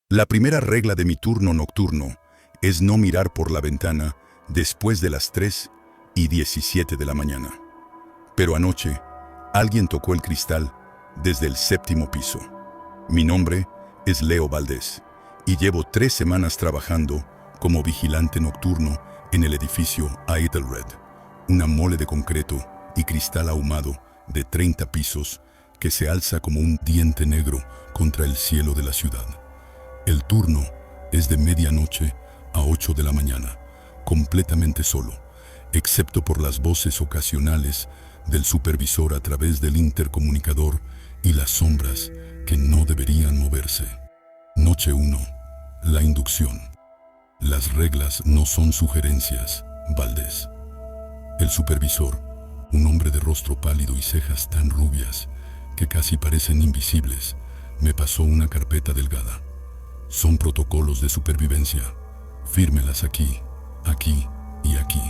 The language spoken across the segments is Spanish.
La primera regla de mi turno nocturno es no mirar por la ventana después de las 3:17 de la mañana. Pero anoche, alguien tocó el cristal desde el 7º piso. Mi nombre es Leo Valdés y llevo 3 semanas trabajando como vigilante nocturno en el edificio Edelred, una mole de concreto y cristal ahumado de 30 pisos que se alza como un diente negro contra el cielo de la ciudad. El turno es de medianoche a 8 de la mañana, completamente solo, excepto por las voces ocasionales del supervisor a través del intercomunicador y las sombras que no deberían moverse. Noche 1. La inducción. Las reglas no son sugerencias, Valdés. El supervisor, un hombre de rostro pálido y cejas tan rubias que casi parecen invisibles, me pasó una carpeta delgada. Son protocolos de supervivencia. Fírmelas aquí, aquí y aquí.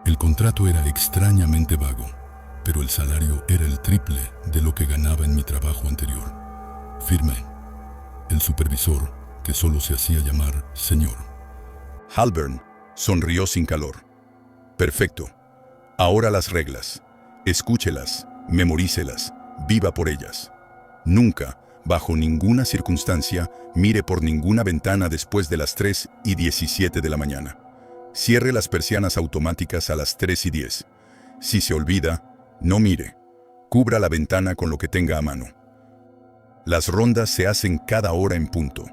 El contrato era extrañamente vago, pero el salario era el triple de lo que ganaba en mi trabajo anterior. Firme. El supervisor, que solo se hacía llamar señor. Halburn sonrió sin calor. Perfecto. Ahora las reglas. Escúchelas, memorícelas, viva por ellas. Nunca, bajo ninguna circunstancia, mire por ninguna ventana después de las 3:17 de la mañana. Cierre las persianas automáticas a las 3:10. Si se olvida, no mire. Cubra la ventana con lo que tenga a mano. Las rondas se hacen cada hora en punto.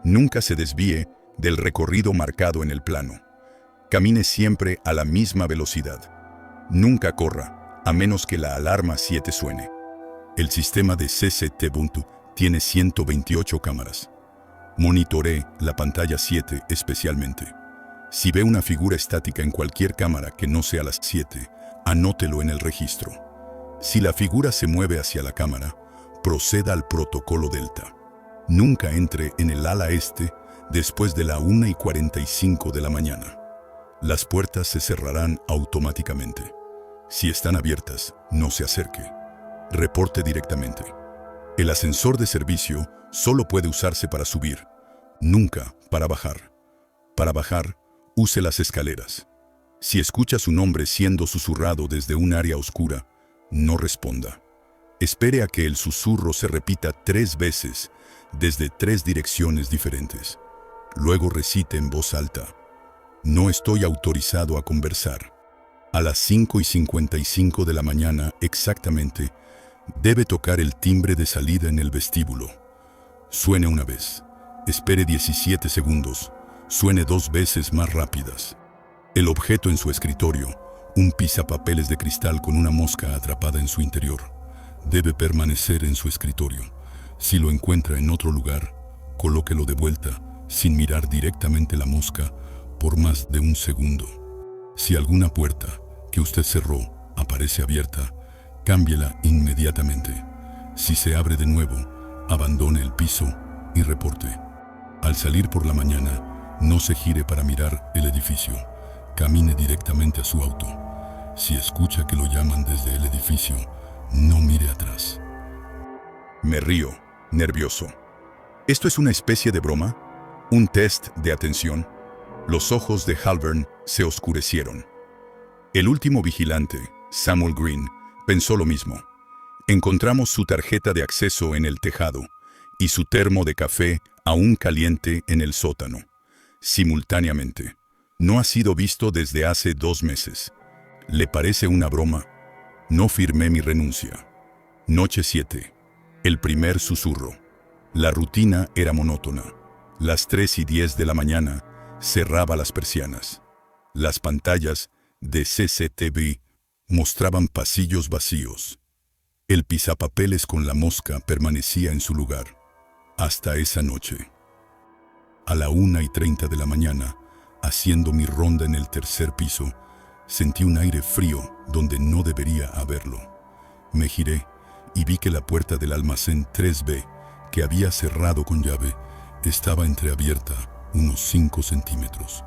Nunca se desvíe del recorrido marcado en el plano. Camine siempre a la misma velocidad. Nunca corra, a menos que la alarma 7 suene. El sistema de CCTV tiene 128 cámaras. Monitoree la pantalla 7 especialmente. Si ve una figura estática en cualquier cámara que no sea las 7, anótelo en el registro. Si la figura se mueve hacia la cámara, proceda al protocolo Delta. Nunca entre en el ala este después de la 1:45 de la mañana. Las puertas se cerrarán automáticamente. Si están abiertas, no se acerque. Reporte directamente. El ascensor de servicio solo puede usarse para subir, nunca para bajar. Para bajar, use las escaleras. Si escucha su nombre siendo susurrado desde un área oscura, no responda. Espere a que el susurro se repita 3 veces desde 3 direcciones diferentes. Luego recite en voz alta: no estoy autorizado a conversar. A las 5:55 de la mañana exactamente, debe tocar el timbre de salida en el vestíbulo. Suene una vez. Espere 17 segundos. Suene 2 veces más rápidas. El objeto en su escritorio, un pisapapeles de cristal con una mosca atrapada en su interior, debe permanecer en su escritorio. Si lo encuentra en otro lugar, colóquelo de vuelta sin mirar directamente la mosca por más de 1 segundo. Si alguna puerta que usted cerró aparece abierta, cámbiela inmediatamente. Si se abre de nuevo, abandone el piso y reporte. Al salir por la mañana, no se gire para mirar el edificio. Camine directamente a su auto. Si escucha que lo llaman desde el edificio, no mire atrás. Me río, nervioso. ¿Esto es una especie de broma? ¿Un test de atención? Los ojos de Halburn se oscurecieron. El último vigilante, Samuel Green, pensó lo mismo. Encontramos su tarjeta de acceso en el tejado y su termo de café aún caliente en el sótano. Simultáneamente. No ha sido visto desde hace 2 meses. ¿Le parece una broma? No firmé mi renuncia. Noche 7. El primer susurro. La rutina era monótona. Las 3:10 de la mañana cerraba las persianas. Las pantallas de CCTV mostraban pasillos vacíos. El pisapapeles con la mosca permanecía en su lugar. Hasta esa noche. A la 1:30 de la mañana, haciendo mi ronda en el 3er piso, sentí un aire frío donde no debería haberlo. Me giré y vi que la puerta del almacén 3B, que había cerrado con llave, estaba entreabierta unos 5 centímetros.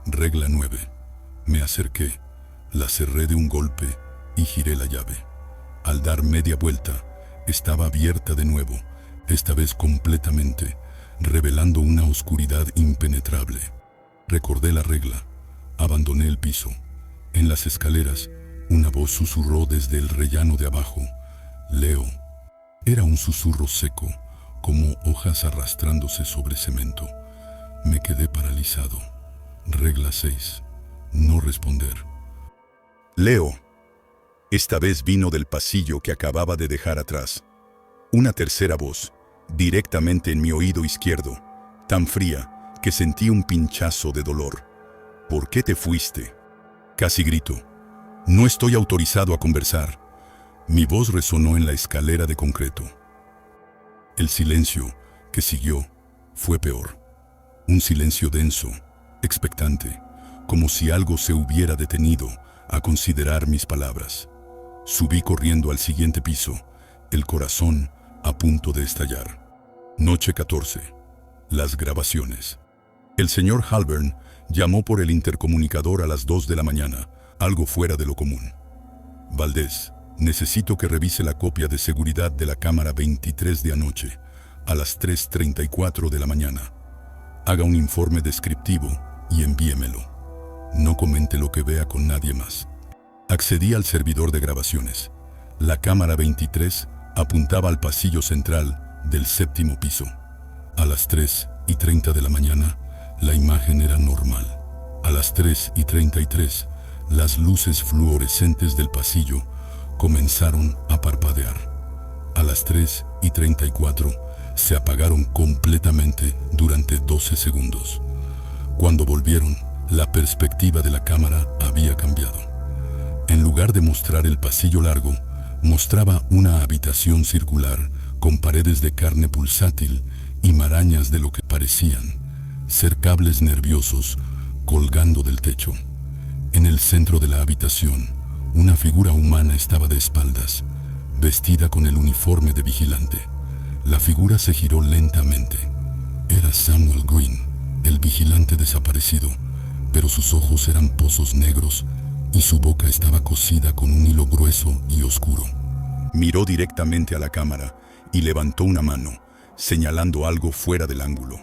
Regla 9. Me acerqué, la cerré de un golpe y giré la llave. Al dar media vuelta, estaba abierta de nuevo, esta vez completamente, revelando una oscuridad impenetrable. Recordé la regla. Abandoné el piso. En las escaleras, una voz susurró desde el rellano de abajo: Leo. Era un susurro seco, como hojas arrastrándose sobre cemento. Me quedé paralizado. Regla 6. No responder. Leo. Esta vez vino del pasillo que acababa de dejar atrás. Una tercera voz, directamente en mi oído izquierdo, tan fría que sentí un pinchazo de dolor. ¿Por qué te fuiste? Casi grito. No estoy autorizado a conversar. Mi voz resonó en la escalera de concreto. El silencio que siguió fue peor. Un silencio denso, expectante, como si algo se hubiera detenido a considerar mis palabras. Subí corriendo al siguiente piso, el corazón a punto de estallar. Noche 14. Las grabaciones. El señor Halburn llamó por el intercomunicador a las 2 de la mañana, algo fuera de lo común. Valdés, necesito que revise la copia de seguridad de la cámara 23 de anoche, a las 3:34 de la mañana. Haga un informe descriptivo y envíemelo. No comente lo que vea con nadie más. Accedí al servidor de grabaciones. La cámara 23 apuntaba al pasillo central del 7º piso. A las 3:30 de la mañana, la imagen era normal. A las 3:33, las luces fluorescentes del pasillo comenzaron a parpadear. A las 3:34, se apagaron completamente durante 12 segundos. Cuando volvieron, la perspectiva de la cámara había cambiado. En lugar de mostrar el pasillo largo, mostraba una habitación circular con paredes de carne pulsátil y marañas de lo que parecían ser cables nerviosos colgando del techo. En el centro de la habitación, una figura humana estaba de espaldas, vestida con el uniforme de vigilante. La figura se giró lentamente. Era Samuel Green, el vigilante desaparecido, pero sus ojos eran pozos negros y su boca estaba cosida con un hilo grueso y oscuro. Miró directamente a la cámara y levantó una mano, señalando algo fuera del ángulo.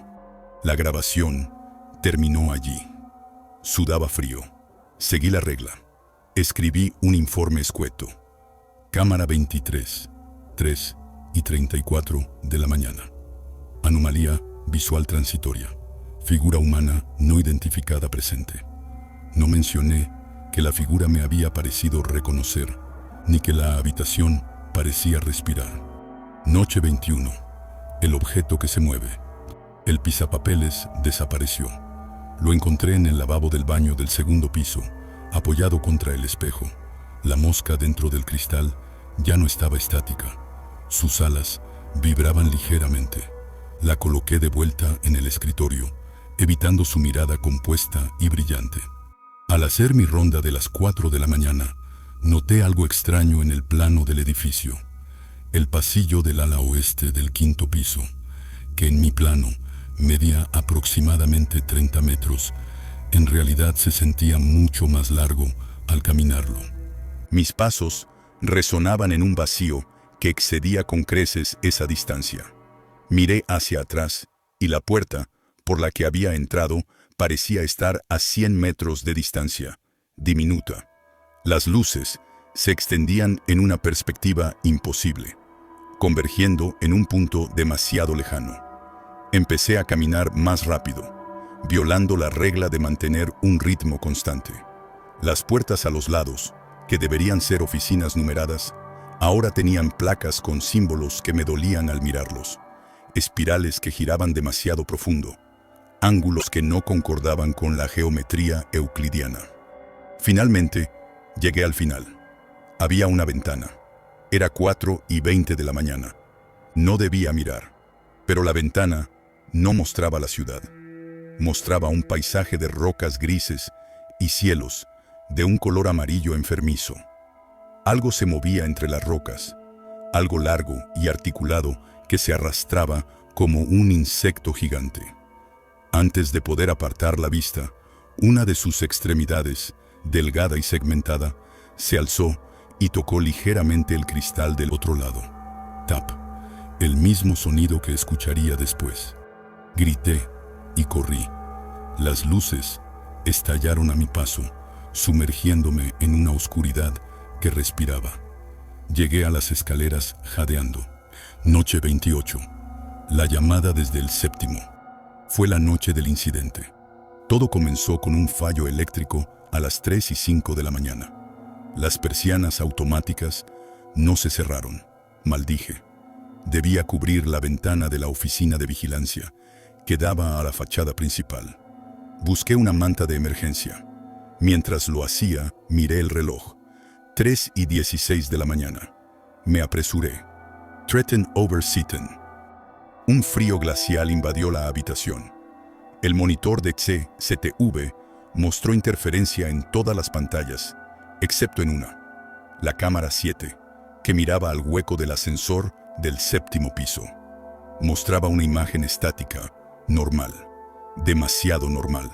La grabación terminó allí. Sudaba frío. Seguí la regla. Escribí un informe escueto. Cámara 23, 3:34 de la mañana. Anomalía visual transitoria. Figura humana no identificada presente. No mencioné que la figura me había parecido reconocer, ni que la habitación parecía respirar. Noche 21. El objeto que se mueve. El pisapapeles desapareció. Lo encontré en el lavabo del baño del 2º piso, apoyado contra el espejo. La mosca dentro del cristal ya no estaba estática. Sus alas vibraban ligeramente. La coloqué de vuelta en el escritorio, evitando su mirada compuesta y brillante. Al hacer mi ronda de las 4 de la mañana, noté algo extraño en el plano del edificio. El pasillo del ala oeste del 5º piso, que en mi plano medía aproximadamente 30 metros, en realidad se sentía mucho más largo al caminarlo. Mis pasos resonaban en un vacío que excedía con creces esa distancia. Miré hacia atrás y la puerta, por la que había entrado, parecía estar a 100 metros de distancia, diminuta. Las luces se extendían en una perspectiva imposible, convergiendo en un punto demasiado lejano. Empecé a caminar más rápido, violando la regla de mantener un ritmo constante. Las puertas a los lados, que deberían ser oficinas numeradas, ahora tenían placas con símbolos que me dolían al mirarlos, espirales que giraban demasiado profundo, ángulos que no concordaban con la geometría euclidiana. Finalmente, llegué al final. Había una ventana. Era 4:20 de la mañana. No debía mirar, pero la ventana no mostraba la ciudad. Mostraba un paisaje de rocas grises y cielos de un color amarillo enfermizo. Algo se movía entre las rocas, algo largo y articulado que se arrastraba como un insecto gigante. Antes de poder apartar la vista, una de sus extremidades, delgada y segmentada, se alzó y tocó ligeramente el cristal del otro lado. Tap, el mismo sonido que escucharía después. Grité y corrí. Las luces estallaron a mi paso, sumergiéndome en una oscuridad que respiraba. Llegué a las escaleras jadeando. Noche 28. La llamada desde el séptimo. Fue la noche del incidente. Todo comenzó con un fallo eléctrico a las 3:05 de la mañana. Las persianas automáticas no se cerraron. Maldije. Debía cubrir la ventana de la oficina de vigilancia, que daba a la fachada principal. Busqué una manta de emergencia. Mientras lo hacía, miré el reloj. 3:16 de la mañana. Me apresuré. Tretten over Sitten. Un frío glacial invadió la habitación. El monitor de CCTV mostró interferencia en todas las pantallas, excepto en una. La cámara 7, que miraba al hueco del ascensor del séptimo piso. Mostraba una imagen estática, normal, demasiado normal.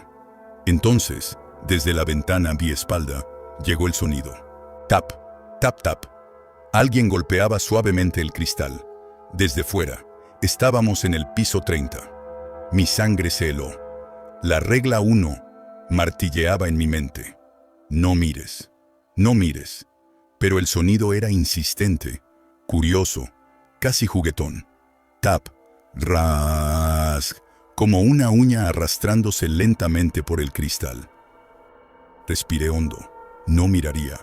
Entonces, desde la ventana a mi espalda, llegó el sonido. Tap, tap, tap. Alguien golpeaba suavemente el cristal. Desde fuera, estábamos en el piso 30. Mi sangre se heló. La regla 1 martilleaba en mi mente. No mires, no mires. Pero el sonido era insistente, curioso, casi juguetón. Tap, rask, como una uña arrastrándose lentamente por el cristal. Respiré hondo. No miraría.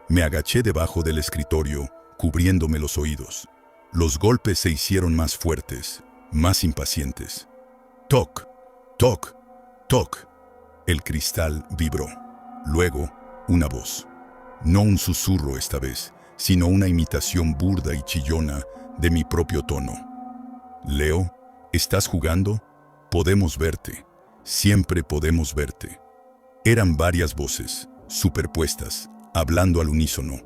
Me agaché debajo del escritorio, cubriéndome los oídos. Los golpes se hicieron más fuertes, más impacientes. Toc, toc, toc. El cristal vibró. Luego, una voz. No un susurro esta vez, sino una imitación burda y chillona de mi propio tono. Leo, ¿estás jugando? Podemos verte. Siempre podemos verte. Eran varias voces, superpuestas, hablando al unísono.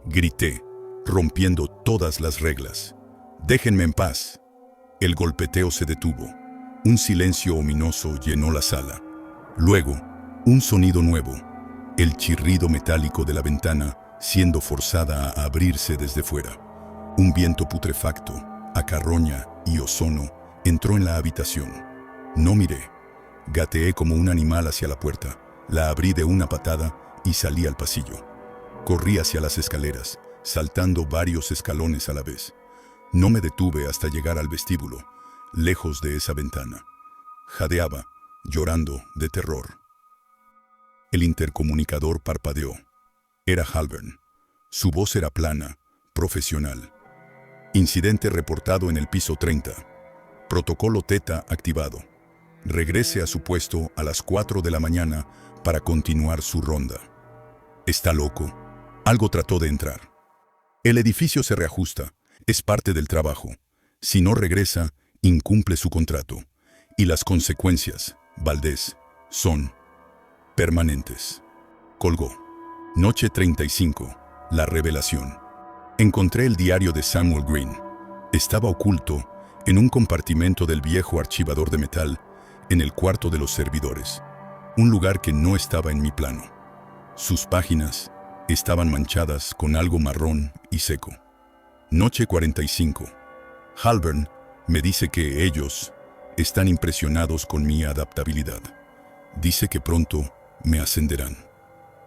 Grité, rompiendo todas las reglas. Déjenme en paz. El golpeteo se detuvo. Un silencio ominoso llenó la sala. Luego, un sonido nuevo. El chirrido metálico de la ventana siendo forzada a abrirse desde fuera. Un viento putrefacto, a carroña y ozono, entró en la habitación. No miré. Gateé como un animal hacia la puerta. La abrí de una patada y salí al pasillo. Corrí hacia las escaleras, saltando varios escalones a la vez. No me detuve hasta llegar al vestíbulo, lejos de esa ventana. Jadeaba, llorando de terror. El intercomunicador parpadeó. Era Halburn. Su voz era plana, profesional. Incidente reportado en el piso 30. Protocolo Theta activado. Regrese a su puesto a las 4 de la mañana para continuar su ronda. ¿Está loco? Algo trató de entrar. El edificio se reajusta. Es parte del trabajo. Si no regresa, incumple su contrato. Y las consecuencias, Valdés, son permanentes. Colgó. Noche 35. La revelación. Encontré el diario de Samuel Green. Estaba oculto en un compartimento del viejo archivador de metal en el cuarto de los servidores. Un lugar que no estaba en mi plano. Sus páginas estaban manchadas con algo marrón y seco. Noche 45. Halburn me dice que ellos están impresionados con mi adaptabilidad. Dice que pronto me ascenderán.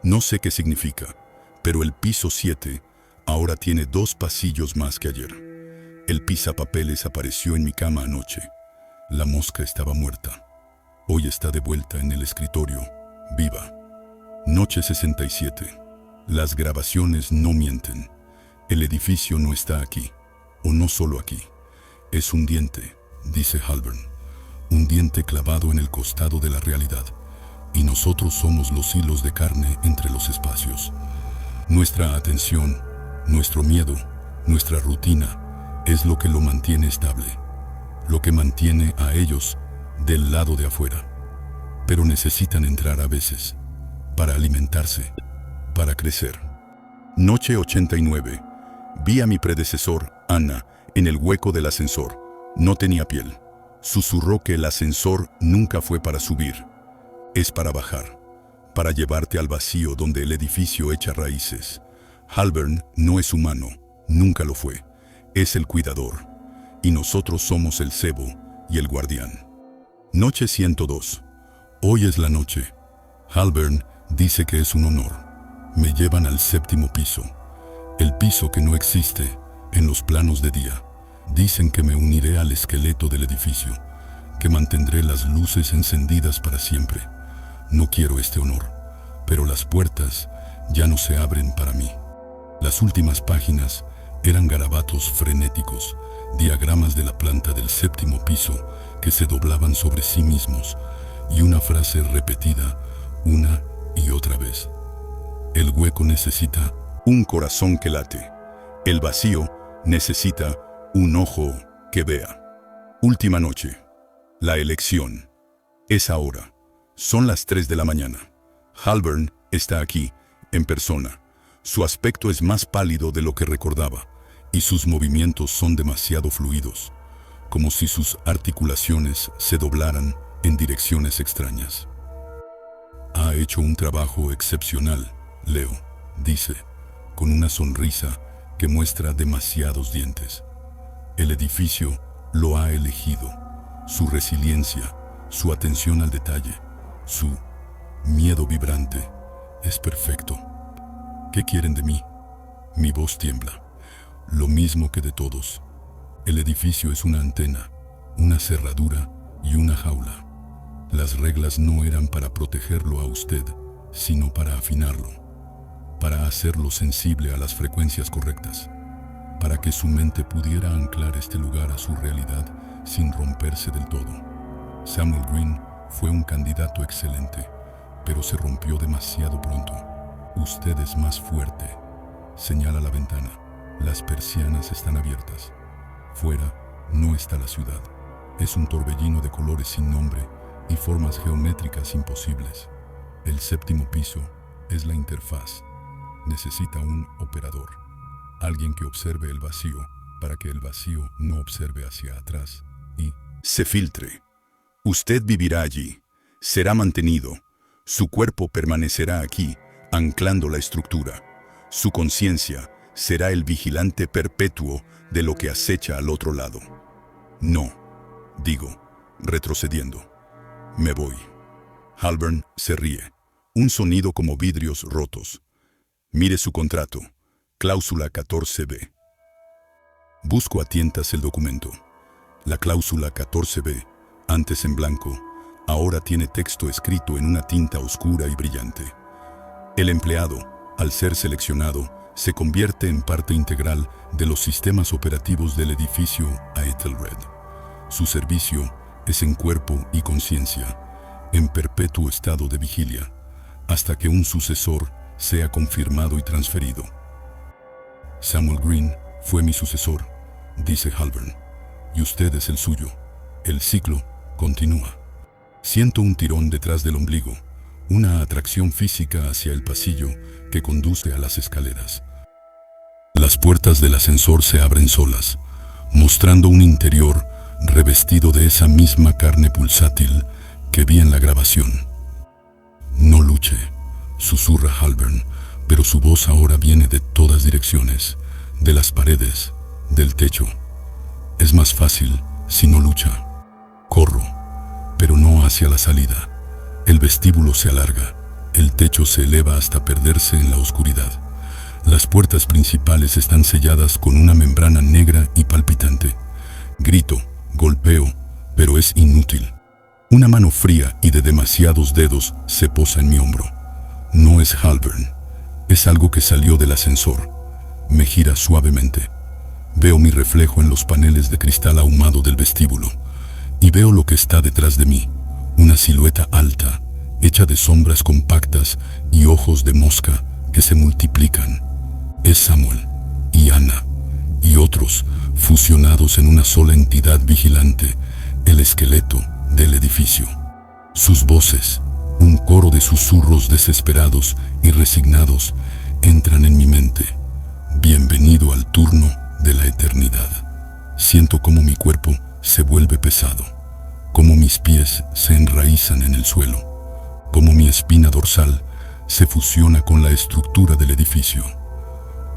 No sé qué significa, pero el piso 7 ahora tiene 2 pasillos más que ayer. El pisapapeles apareció en mi cama anoche. La mosca estaba muerta. Hoy está de vuelta en el escritorio, viva. Noche 67. Las grabaciones no mienten. El edificio no está aquí, o no solo aquí. Es un diente, dice Halburn. Un diente clavado en el costado de la realidad. Y nosotros somos los hilos de carne entre los espacios. Nuestra atención, nuestro miedo, nuestra rutina, es lo que lo mantiene estable. Lo que mantiene a ellos del lado de afuera. Pero necesitan entrar a veces, para alimentarse, para crecer. Noche 89. Vi a mi predecesor, Anna, en el hueco del ascensor. No tenía piel. Susurró que el ascensor nunca fue para subir. Es para bajar, para llevarte al vacío donde el edificio echa raíces. Halburn no es humano, nunca lo fue. Es el cuidador. Y nosotros somos el cebo y el guardián. Noche 102. Hoy es la noche. Halbern dice que es un honor. Me llevan al 7º piso. El piso que no existe en los planos de día. Dicen que me uniré al esqueleto del edificio, que mantendré las luces encendidas para siempre. No quiero este honor, pero las puertas ya no se abren para mí. Las últimas páginas eran garabatos frenéticos, diagramas de la planta del 7º piso que se doblaban sobre sí mismos, y una frase repetida una y otra vez. El hueco necesita un corazón que late. El vacío necesita un ojo que vea. Última noche. La elección. Es ahora. Son las 3 de la mañana. Halbern está aquí, en persona. Su aspecto es más pálido de lo que recordaba, y sus movimientos son demasiado fluidos, como si sus articulaciones se doblaran en direcciones extrañas. Ha hecho un trabajo excepcional, Leo, dice, con una sonrisa que muestra demasiados dientes. El edificio lo ha elegido. Su resiliencia, su atención al detalle, su miedo vibrante, es perfecto. ¿Qué quieren de mí? Mi voz tiembla. Lo mismo que de todos. El edificio es una antena, una cerradura y una jaula. Las reglas no eran para protegerlo a usted, sino para afinarlo, para hacerlo sensible a las frecuencias correctas, para que su mente pudiera anclar este lugar a su realidad sin romperse del todo. Samuel Green fue un candidato excelente, pero se rompió demasiado pronto. Usted es más fuerte. Señala la ventana. Las persianas están abiertas. Fuera no está la ciudad. Es un torbellino de colores sin nombre y formas geométricas imposibles. El 7º piso es la interfaz. Necesita un operador, alguien que observe el vacío para que el vacío no observe hacia atrás y se filtre. Usted vivirá allí, será mantenido. Su cuerpo permanecerá aquí, anclando la estructura. Su conciencia será el vigilante perpetuo de lo que acecha al otro lado. No, digo, retrocediendo. Me voy. Halbern se ríe. Un sonido como vidrios rotos. Mire su contrato. Cláusula 14b. Busco a tientas el documento. La cláusula 14b, antes en blanco, ahora tiene texto escrito en una tinta oscura y brillante. El empleado, al ser seleccionado, se convierte en parte integral de los sistemas operativos del edificio a Ethelred. Su servicio es en cuerpo y conciencia, en perpetuo estado de vigilia, hasta que un sucesor sea confirmado y transferido. Samuel Green fue mi sucesor, dice Halbern, y usted es el suyo. El ciclo continúa. Siento un tirón detrás del ombligo, una atracción física hacia el pasillo que conduce a las escaleras. Las puertas del ascensor se abren solas, mostrando un interior revestido de esa misma carne pulsátil que vi en la grabación. No luche, susurra Halbern, pero su voz ahora viene de todas direcciones, de las paredes, del techo. Es más fácil si no lucha. Corro, pero no hacia la salida. El vestíbulo se alarga, el techo se eleva hasta perderse en la oscuridad. Las puertas principales están selladas con una membrana negra y palpitante. Grito, golpeo, pero es inútil. Una mano fría y de demasiados dedos se posa en mi hombro. No es Halbern, es algo que salió del ascensor. Me gira suavemente. Veo mi reflejo en los paneles de cristal ahumado del vestíbulo y veo lo que está detrás de mí, una silueta alta, hecha de sombras compactas y ojos de mosca que se multiplican. Es Samuel y Anna y otros fusionados en una sola entidad vigilante, el esqueleto del edificio. Sus voces, un coro de susurros desesperados y resignados, entran en mi mente. Bienvenido al turno de la eternidad. Siento como mi cuerpo se vuelve pesado, como mis pies se enraizan en el suelo, como mi espina dorsal se fusiona con la estructura del edificio.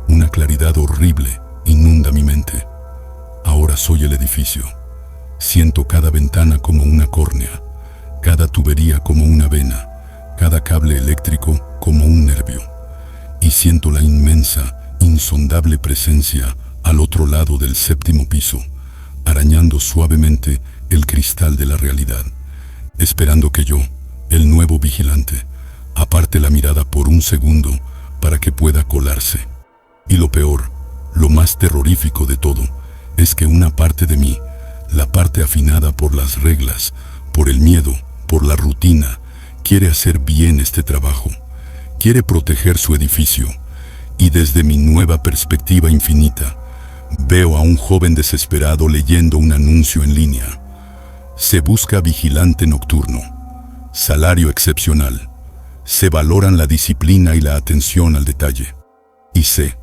Una claridad horrible inunda mi mente. Ahora soy el edificio. Siento cada ventana como una córnea, cada tubería como una vena, cada cable eléctrico como un nervio. Y siento la inmensa, insondable presencia al otro lado del 7º piso, arañando suavemente el cristal de la realidad, esperando que yo, el nuevo vigilante, aparte la mirada por un segundo para que pueda colarse. Y lo peor, lo más terrorífico de todo, es que una parte de mí, la parte afinada por las reglas, por el miedo, por la rutina, quiere hacer bien este trabajo, quiere proteger su edificio, y desde mi nueva perspectiva infinita, veo a un joven desesperado leyendo un anuncio en línea. Se busca vigilante nocturno, salario excepcional, se valoran la disciplina y la atención al detalle. Y sé,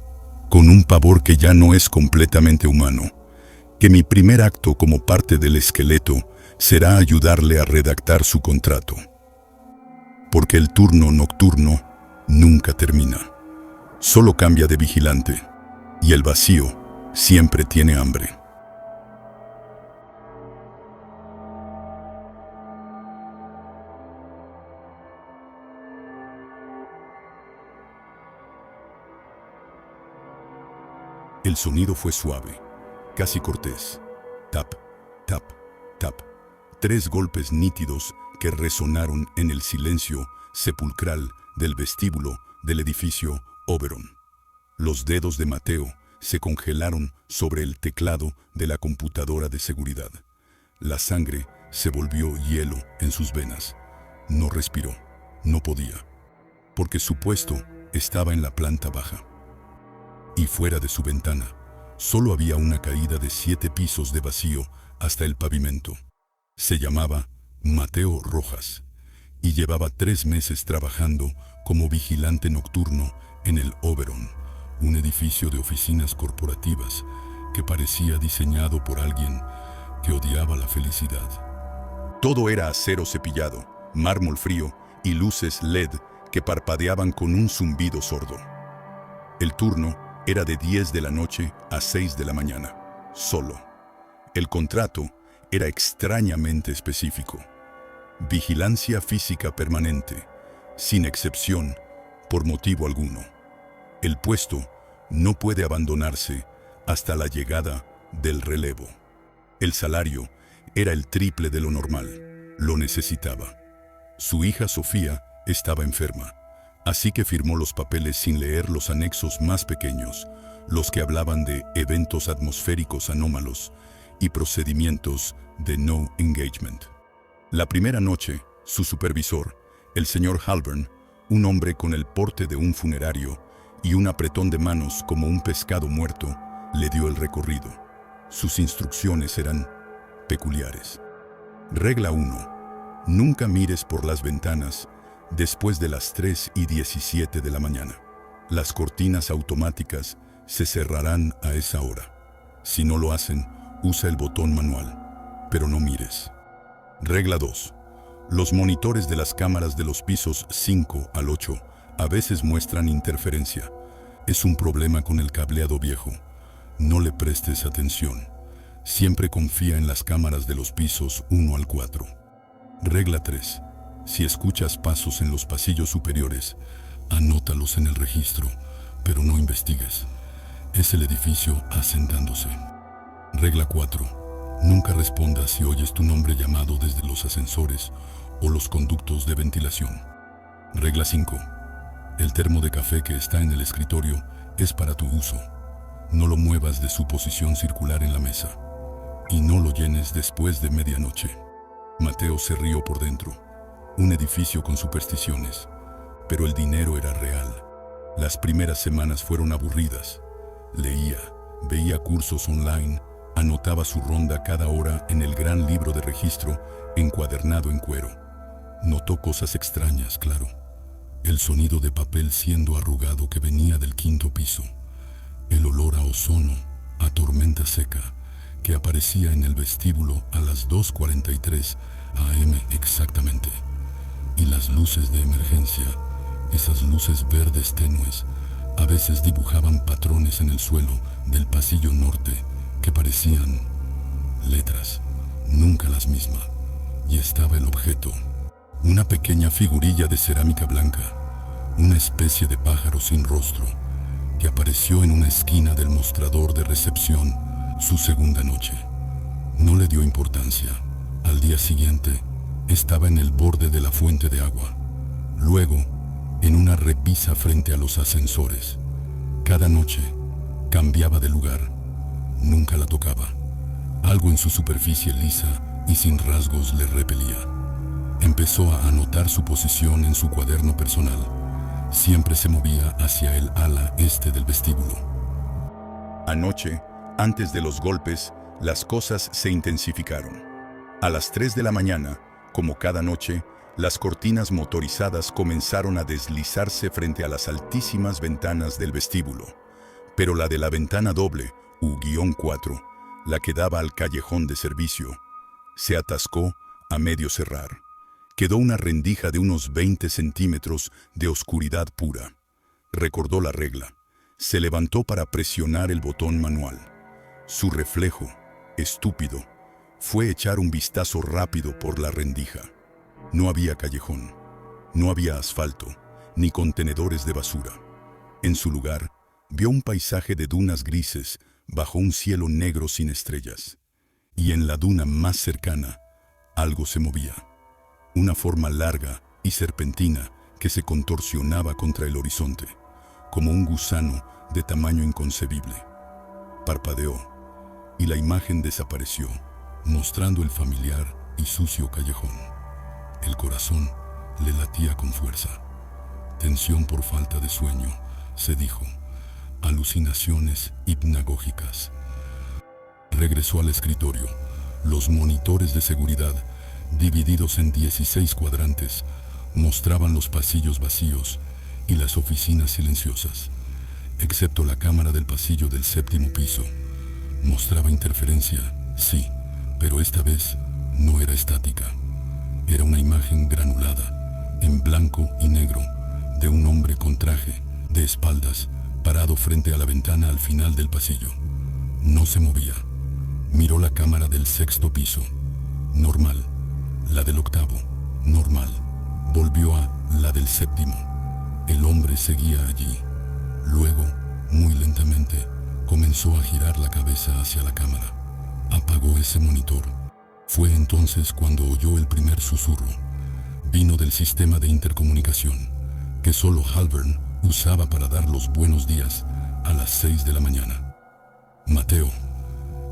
con un pavor que ya no es completamente humano, que mi primer acto como parte del esqueleto será ayudarle a redactar su contrato. Porque el turno nocturno nunca termina, solo cambia de vigilante, y el vacío siempre tiene hambre. El sonido fue suave, casi cortés. Tap, tap, tap. 3 golpes nítidos que resonaron en el silencio sepulcral del vestíbulo del edificio Oberon. Los dedos de Mateo se congelaron sobre el teclado de la computadora de seguridad. La sangre se volvió hielo en sus venas. No respiró, no podía, porque su puesto estaba en la planta baja. Y fuera de su ventana, solo había una caída de 7 pisos de vacío hasta el pavimento. Se llamaba Mateo Rojas y llevaba 3 meses trabajando como vigilante nocturno en el Oberon, un edificio de oficinas corporativas que parecía diseñado por alguien que odiaba la felicidad. Todo era acero cepillado, mármol frío y luces LED que parpadeaban con un zumbido sordo. El turno era de 10 de la noche a 6 de la mañana, solo. El contrato era extrañamente específico. Vigilancia física permanente, sin excepción, por motivo alguno. El puesto no puede abandonarse hasta la llegada del relevo. El salario era el triple de lo normal. Lo necesitaba. Su hija Sofía estaba enferma, así que firmó los papeles sin leer los anexos más pequeños, los que hablaban de eventos atmosféricos anómalos y procedimientos de no engagement. La primera noche, su supervisor, el señor Halburn, un hombre con el porte de un funerario y un apretón de manos como un pescado muerto, le dio el recorrido. Sus instrucciones eran peculiares. Regla 1. Nunca mires por las ventanas después de las 3:17 de la mañana. Las cortinas automáticas se cerrarán a esa hora. Si no lo hacen, usa el botón manual, pero no mires. Regla 2. Los monitores de las cámaras de los pisos 5 al 8 a veces muestran interferencia. Es un problema con el cableado viejo. No le prestes atención. Siempre confía en las cámaras de los pisos 1 al 4. Regla 3. Si escuchas pasos en los pasillos superiores, anótalos en el registro, pero no investigues. Es el edificio asentándose. Regla 4. Nunca respondas si oyes tu nombre llamado desde los ascensores o los conductos de ventilación. Regla 5. El termo de café que está en el escritorio es para tu uso. No lo muevas de su posición circular en la mesa. Y no lo llenes después de medianoche. Mateo se rió por dentro. Un edificio con supersticiones. Pero el dinero era real. Las primeras semanas fueron aburridas. Leía, veía cursos online, anotaba su ronda cada hora en el gran libro de registro encuadernado en cuero. Notó cosas extrañas, claro. El sonido de papel siendo arrugado que venía del 5º piso. El olor a ozono, a tormenta seca, que aparecía en el vestíbulo a las 2:43 AM exactamente. Y las luces de emergencia, esas luces verdes tenues, a veces dibujaban patrones en el suelo del pasillo norte que parecían letras, nunca las mismas. Y estaba el objeto, una pequeña figurilla de cerámica blanca, una especie de pájaro sin rostro, que apareció en una esquina del mostrador de recepción su segunda noche. No le dio importancia. Al día siguiente, estaba en el borde de la fuente de agua. Luego, en una repisa frente a los ascensores. Cada noche, cambiaba de lugar. Nunca la tocaba. Algo en su superficie lisa y sin rasgos le repelía. Empezó a anotar su posición en su cuaderno personal. Siempre se movía hacia el ala este del vestíbulo. Anoche, antes de los golpes, las cosas se intensificaron. A las 3 de la mañana, como cada noche, las cortinas motorizadas comenzaron a deslizarse frente a las altísimas ventanas del vestíbulo. Pero la de la ventana doble, U-4, la que daba al callejón de servicio, se atascó a medio cerrar. Quedó una rendija de unos 20 centímetros de oscuridad pura. Recordó la regla. Se levantó para presionar el botón manual. Su reflejo, estúpido, fue echar un vistazo rápido por la rendija. No había callejón, no había asfalto, ni contenedores de basura. En su lugar, vio un paisaje de dunas grises bajo un cielo negro sin estrellas. Y en la duna más cercana, algo se movía. Una forma larga y serpentina que se contorsionaba contra el horizonte, como un gusano de tamaño inconcebible. Parpadeó, y la imagen desapareció, mostrando el familiar y sucio callejón. El corazón le latía con fuerza. Tensión por falta de sueño, se dijo. Alucinaciones hipnagógicas. Regresó al escritorio. Los monitores de seguridad, divididos en 16 cuadrantes, mostraban los pasillos vacíos y las oficinas silenciosas, excepto la cámara del pasillo del 7º piso. Mostraba interferencia, sí, pero esta vez no era estática. Era una imagen granulada, en blanco y negro, de un hombre con traje, de espaldas, parado frente a la ventana al final del pasillo. No se movía. Miró la cámara del 6º piso. Normal. La del 8º. Normal. Volvió a la del 7º. El hombre seguía allí. Luego, muy lentamente, comenzó a girar la cabeza hacia la cámara. Apagó ese monitor. Fue entonces cuando oyó el primer susurro. Vino del sistema de intercomunicación, que solo Halburn usaba para dar los buenos días a las 6 de la mañana. Mateo.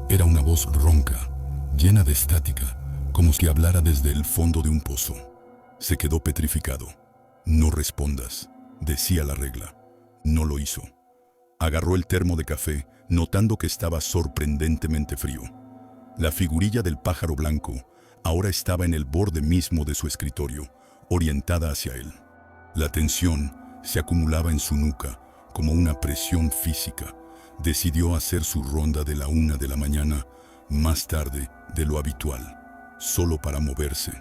Era una voz ronca, llena de estática, como si hablara desde el fondo de un pozo. Se quedó petrificado. No respondas, decía la regla. No lo hizo. Agarró el termo de café, notando que estaba sorprendentemente frío. La figurilla del pájaro blanco ahora estaba en el borde mismo de su escritorio, orientada hacia él. La tensión se acumulaba en su nuca como una presión física. Decidió hacer su ronda de la 1 de la mañana, más tarde de lo habitual. Solo para moverse,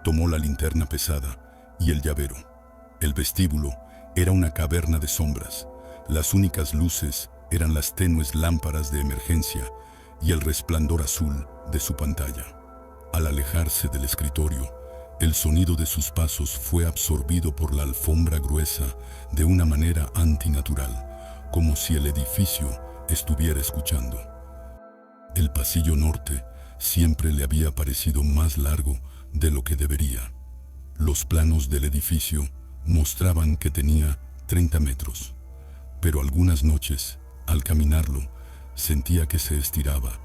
tomó la linterna pesada y el llavero. El vestíbulo era una caverna de sombras. Las únicas luces eran las tenues lámparas de emergencia y el resplandor azul de su pantalla. Al alejarse del escritorio, el sonido de sus pasos fue absorbido por la alfombra gruesa de una manera antinatural, como si el edificio estuviera escuchando. El pasillo norte siempre le había parecido más largo de lo que debería. Los planos del edificio mostraban que tenía 30 metros, pero algunas noches, al caminarlo, sentía que se estiraba,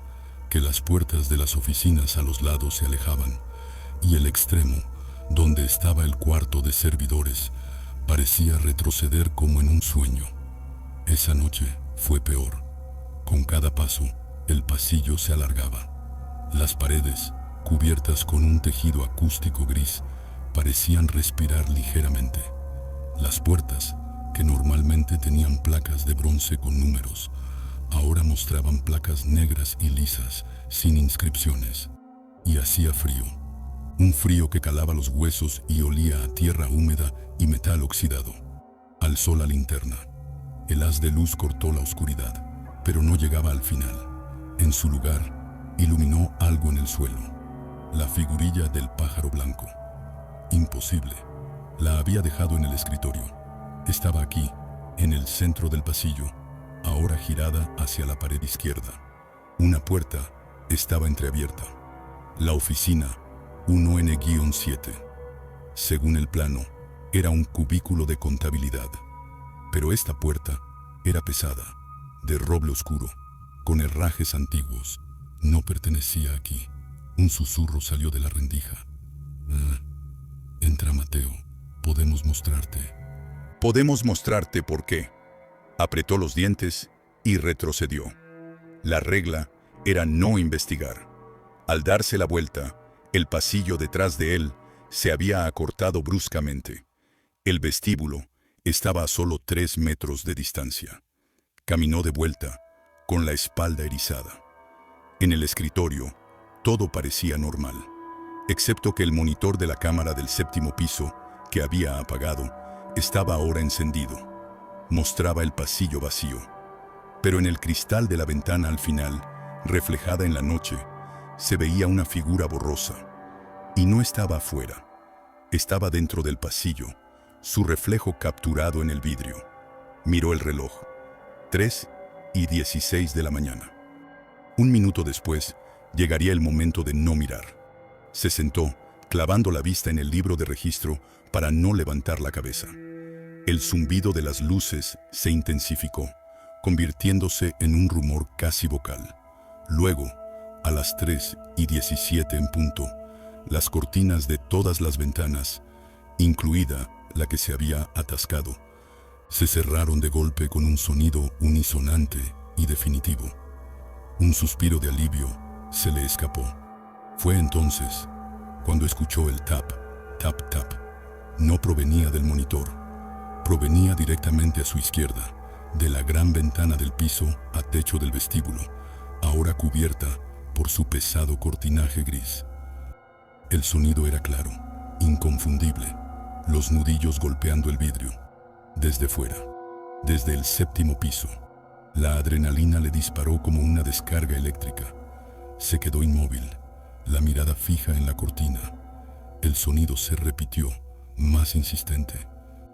que las puertas de las oficinas a los lados se alejaban, y el extremo, donde estaba el cuarto de servidores, parecía retroceder como en un sueño. Esa noche fue peor. Con cada paso, el pasillo se alargaba. Las paredes, cubiertas con un tejido acústico gris, parecían respirar ligeramente. Las puertas, que normalmente tenían placas de bronce con números, ahora mostraban placas negras y lisas, sin inscripciones. Y hacía frío. Un frío que calaba los huesos y olía a tierra húmeda y metal oxidado. Alzó la linterna. El haz de luz cortó la oscuridad, pero no llegaba al final. En su lugar, iluminó algo en el suelo. La figurilla del pájaro blanco. Imposible. La había dejado en el escritorio. Estaba aquí, en el centro del pasillo, ahora girada hacia la pared izquierda. Una puerta estaba entreabierta. La oficina, 1N-7. Según el plano, era un cubículo de contabilidad. Pero esta puerta era pesada, de roble oscuro, con herrajes antiguos. No pertenecía aquí. Un susurro salió de la rendija. Entra, Mateo. Podemos mostrarte. Podemos mostrarte por qué. Apretó los dientes y retrocedió. La regla era no investigar. Al darse la vuelta, el pasillo detrás de él se había acortado bruscamente. El vestíbulo estaba a solo 3 metros de distancia. Caminó de vuelta, con la espalda erizada. En el escritorio, todo parecía normal, excepto que el monitor de la cámara del 7º piso, que había apagado, estaba ahora encendido. Mostraba el pasillo vacío. Pero en el cristal de la ventana al final, reflejada en la noche, se veía una figura borrosa. Y no estaba afuera. Estaba dentro del pasillo, su reflejo capturado en el vidrio. Miró el reloj. 3:16 de la mañana. Un minuto después, llegaría el momento de no mirar. Se sentó, clavando la vista en el libro de registro para no levantar la cabeza. El zumbido de las luces se intensificó, convirtiéndose en un rumor casi vocal. Luego, a las 3:17 en punto, las cortinas de todas las ventanas, incluida la que se había atascado, se cerraron de golpe con un sonido unisonante y definitivo. Un suspiro de alivio se le escapó. Fue entonces cuando escuchó el tap, tap, tap. No provenía del monitor, provenía directamente a su izquierda, de la gran ventana del piso a techo del vestíbulo, ahora cubierta por su pesado cortinaje gris. El sonido era claro, inconfundible, los nudillos golpeando el vidrio. Desde fuera, desde el 7º piso, la adrenalina le disparó como una descarga eléctrica. Se quedó inmóvil, la mirada fija en la cortina. El sonido se repitió, más insistente.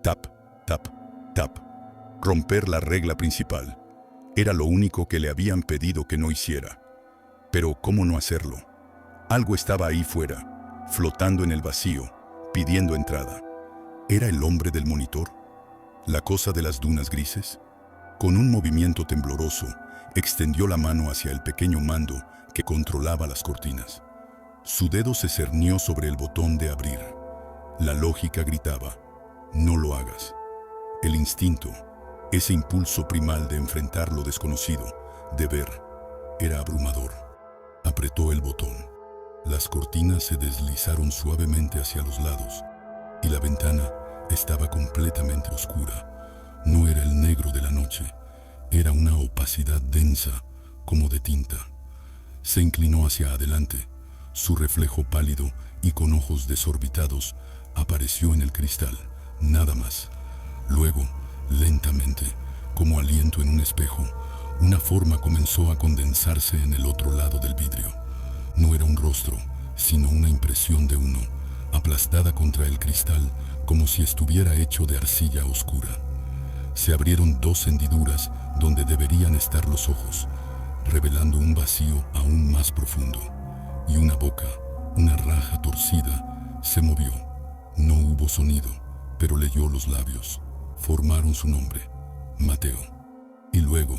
Tap, tap, tap. Romper la regla principal. Era lo único que le habían pedido que no hiciera. Pero ¿cómo no hacerlo? Algo estaba ahí fuera, flotando en el vacío, pidiendo entrada. ¿Era el hombre del monitor? ¿La cosa de las dunas grises? Con un movimiento tembloroso, extendió la mano hacia el pequeño mando que controlaba las cortinas. Su dedo se cernió sobre el botón de abrir. La lógica gritaba, no lo hagas. El instinto, ese impulso primal de enfrentar lo desconocido, de ver, era abrumador. Apretó el botón. Las cortinas se deslizaron suavemente hacia los lados y la ventana estaba completamente oscura. No era el negro de la noche, era una opacidad densa, como de tinta. Se inclinó hacia adelante. Su reflejo pálido y con ojos desorbitados apareció en el cristal, nada más. Luego, lentamente, como aliento en un espejo, una forma comenzó a condensarse en el otro lado del vidrio. No era un rostro, sino una impresión de uno, aplastada contra el cristal como si estuviera hecho de arcilla oscura. Se abrieron 2 hendiduras donde deberían estar los ojos, revelando un vacío aún más profundo. Y una boca, una raja torcida, se movió. No hubo sonido, pero leyó los labios. Formaron su nombre, Mateo. Y luego,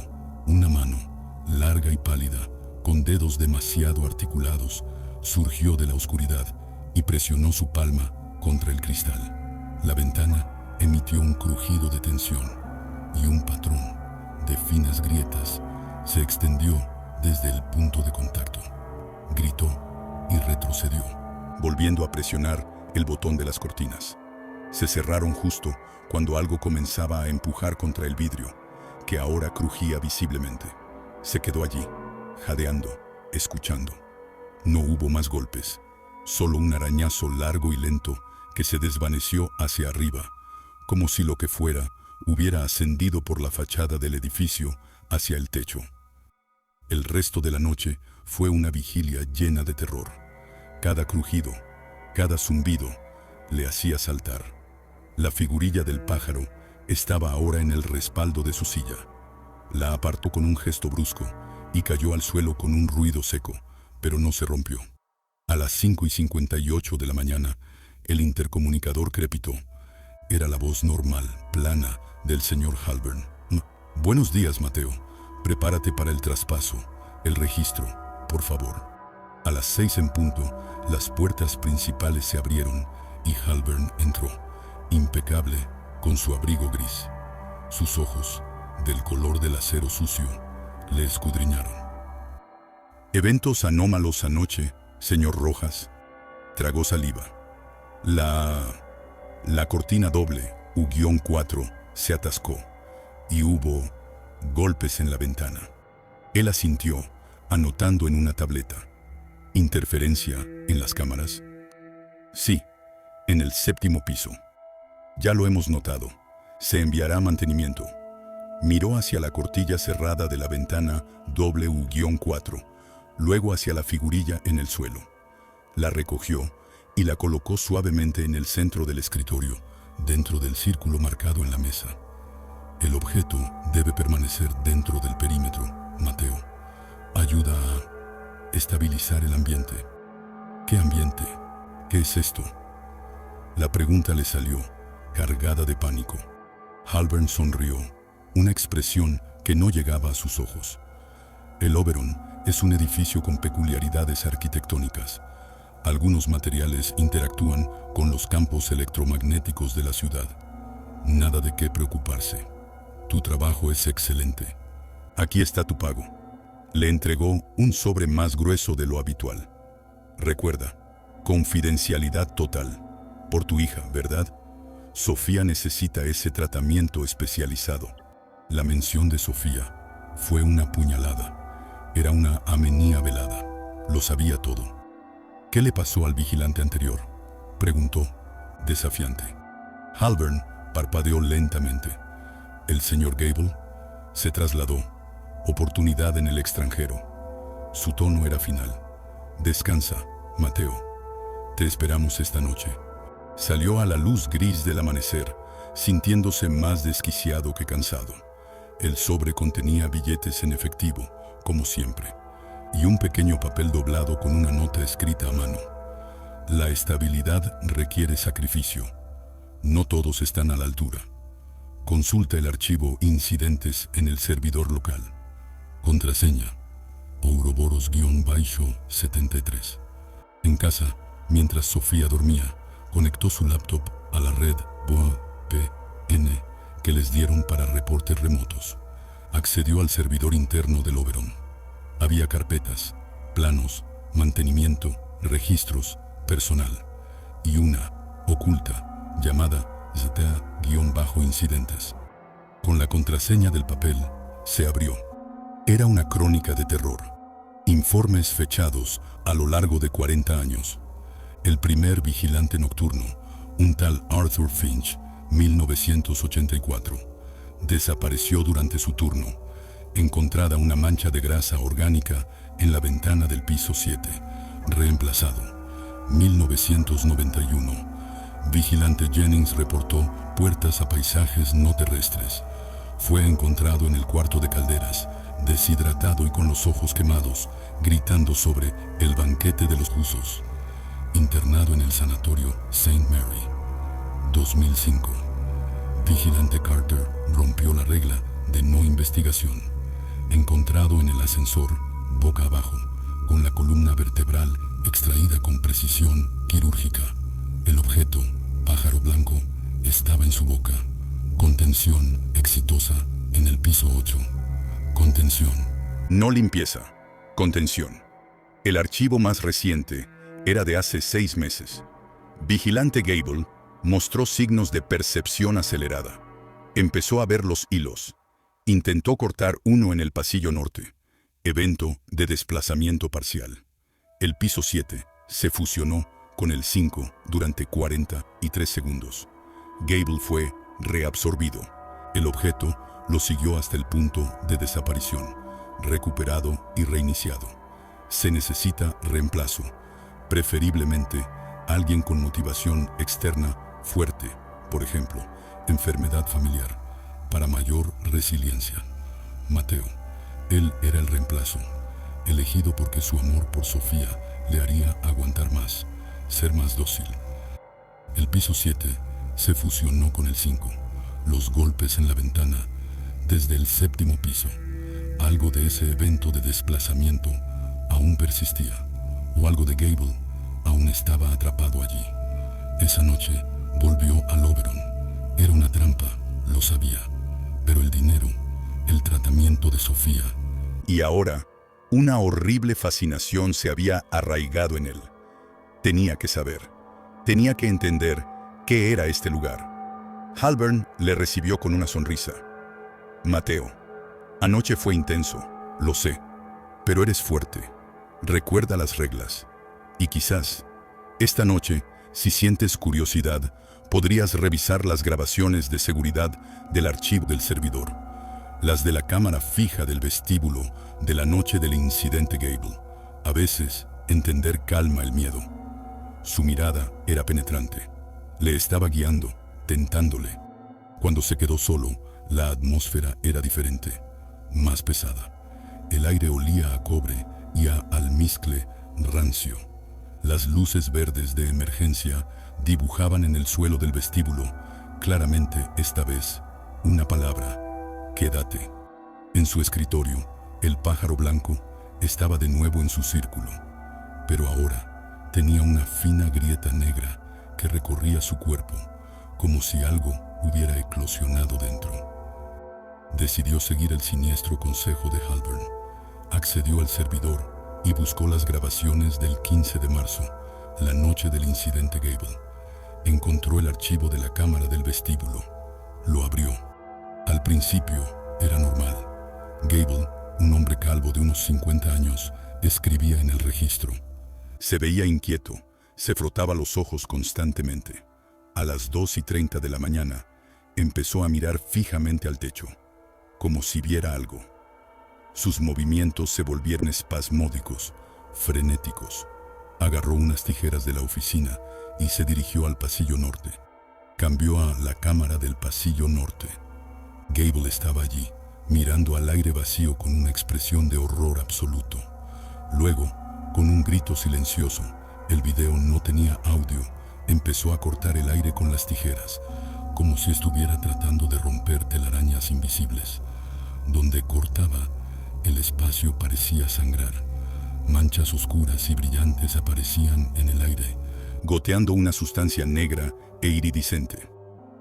una mano, larga y pálida, con dedos demasiado articulados, surgió de la oscuridad y presionó su palma contra el cristal. La ventana emitió un crujido de tensión y un patrón de finas grietas se extendió desde el punto de contacto. Gritó y retrocedió, volviendo a presionar el botón de las cortinas. Se cerraron justo cuando algo comenzaba a empujar contra el vidrio, que ahora crujía visiblemente. Se quedó allí, jadeando, escuchando. No hubo más golpes, solo un arañazo largo y lento que se desvaneció hacia arriba, como si lo que fuera hubiera ascendido por la fachada del edificio hacia el techo. El resto de la noche fue una vigilia llena de terror. Cada crujido, cada zumbido, le hacía saltar. La figurilla del pájaro estaba ahora en el respaldo de su silla. La apartó con un gesto brusco y cayó al suelo con un ruido seco, pero no se rompió. A las 5:58 de la mañana, el intercomunicador crepitó. Era la voz normal, plana, del señor Halburn. «Buenos días, Mateo. Prepárate para el traspaso, el registro, por favor». A las 6 en punto, las puertas principales se abrieron y Halburn entró, impecable, con su abrigo gris. Sus ojos, del color del acero sucio, le escudriñaron. «Eventos anómalos anoche, señor Rojas». Tragó saliva. La cortina doble, U-4, se atascó y hubo golpes en la ventana. Él asintió, anotando en una tableta. ¿Interferencia en las cámaras? Sí, en el 7º piso. Ya lo hemos notado. Se enviará mantenimiento. Miró hacia la cortilla cerrada de la ventana W-4, luego hacia la figurilla en el suelo. La recogió y la colocó suavemente en el centro del escritorio, dentro del círculo marcado en la mesa. El objeto debe permanecer dentro del perímetro, Mateo. Ayuda a estabilizar el ambiente. ¿Qué ambiente? ¿Qué es esto? La pregunta le salió, cargada de pánico. Halburn sonrió, una expresión que no llegaba a sus ojos. El Oberon es un edificio con peculiaridades arquitectónicas. Algunos materiales interactúan con los campos electromagnéticos de la ciudad. Nada de qué preocuparse. Tu trabajo es excelente. Aquí está tu pago. Le entregó un sobre más grueso de lo habitual. Recuerda, confidencialidad total. Por tu hija, ¿verdad? Sofía necesita ese tratamiento especializado. La mención de Sofía fue una puñalada. Era una amenía velada. Lo sabía todo. ¿Qué le pasó al vigilante anterior?, preguntó, desafiante. Halburn parpadeó lentamente. El señor Gable se trasladó. Oportunidad en el extranjero. Su tono era final. Descansa, Mateo. Te esperamos esta noche. Salió a la luz gris del amanecer, sintiéndose más desquiciado que cansado. El sobre contenía billetes en efectivo, como siempre, y un pequeño papel doblado con una nota escrita a mano. La estabilidad requiere sacrificio. No todos están a la altura. Consulta el archivo Incidentes en el servidor local. Contraseña: Ouroboros-73. En casa, mientras Sofía dormía, conectó su laptop a la red VPN que les dieron para reportes remotos. Accedió al servidor interno del Oberon. Había carpetas, planos, mantenimiento, registros, personal y una, oculta, llamada ZTA-incidentes. Con la contraseña del papel, se abrió. Era una crónica de terror. Informes fechados a lo largo de 40 años. El primer vigilante nocturno, un tal Arthur Finch, 1984, desapareció durante su turno. Encontrada una mancha de grasa orgánica en la ventana del piso 7. Reemplazado. 1991. Vigilante Jennings reportó puertas a paisajes no terrestres. Fue encontrado en el cuarto de calderas, deshidratado y con los ojos quemados, gritando sobre el banquete de los rusos. Internado en el sanatorio St. Mary. 2005. Vigilante Carter rompió la regla de no investigación. Encontrado en el ascensor, boca abajo, con la columna vertebral extraída con precisión quirúrgica. El objeto, pájaro blanco, estaba en su boca. Contención exitosa en el piso 8. Contención. No limpieza. Contención. El archivo más reciente era de hace 6 meses. Vigilante Gable mostró signos de percepción acelerada. Empezó a ver los hilos. Intentó cortar uno en el pasillo norte. Evento de desplazamiento parcial. El piso 7 se fusionó con el 5 durante 43 segundos. Gable fue reabsorbido. El objeto lo siguió hasta el punto de desaparición, recuperado y reiniciado. Se necesita reemplazo. Preferiblemente, alguien con motivación externa fuerte, por ejemplo, enfermedad familiar, para mayor resiliencia. Mateo. Él era el reemplazo, elegido porque su amor por Sofía le haría aguantar más, ser más dócil. El piso 7 se fusionó con el 5. Los golpes en la ventana, desde el 7º piso. Algo de ese evento de desplazamiento aún persistía, o algo de Gable aún estaba atrapado allí. Esa noche volvió al Oberon. Era una trampa, lo sabía, pero el dinero, el tratamiento de Sofía. Y ahora, una horrible fascinación se había arraigado en él. Tenía que saber, tenía que entender qué era este lugar. Halburn le recibió con una sonrisa. Mateo, anoche fue intenso, lo sé, pero eres fuerte. Recuerda las reglas. Y quizás, esta noche, si sientes curiosidad, podrías revisar las grabaciones de seguridad del archivo del servidor, las de la cámara fija del vestíbulo de la noche del incidente Gable. A veces, entender calma el miedo. Su mirada era penetrante. Le estaba guiando, tentándole. Cuando se quedó solo, la atmósfera era diferente, más pesada. El aire olía a cobre y a almizcle rancio. Las luces verdes de emergencia dibujaban en el suelo del vestíbulo, claramente esta vez, una palabra: quédate. En su escritorio, el pájaro blanco estaba de nuevo en su círculo, pero ahora tenía una fina grieta negra que recorría su cuerpo, como si algo hubiera eclosionado dentro. Decidió seguir el siniestro consejo de Halburn. Accedió al servidor y buscó las grabaciones del 15 de marzo, la noche del incidente Gable. Encontró el archivo de la cámara del vestíbulo. Lo abrió. Al principio era normal. Gable, un hombre calvo de unos 50 años, escribía en el registro. Se veía inquieto, se frotaba los ojos constantemente. A las 2:30 de la mañana, empezó a mirar fijamente al techo, como si viera algo. Sus movimientos se volvieron espasmódicos, frenéticos. Agarró unas tijeras de la oficina y se dirigió al pasillo norte. Cambió a la cámara del pasillo norte. Gable estaba allí, mirando al aire vacío con una expresión de horror absoluto. Luego, con un grito silencioso, el video no tenía audio, empezó a cortar el aire con las tijeras, como si estuviera tratando de romper telarañas invisibles. Donde cortaba, el espacio parecía sangrar. Manchas oscuras y brillantes aparecían en el aire, goteando una sustancia negra e iridiscente.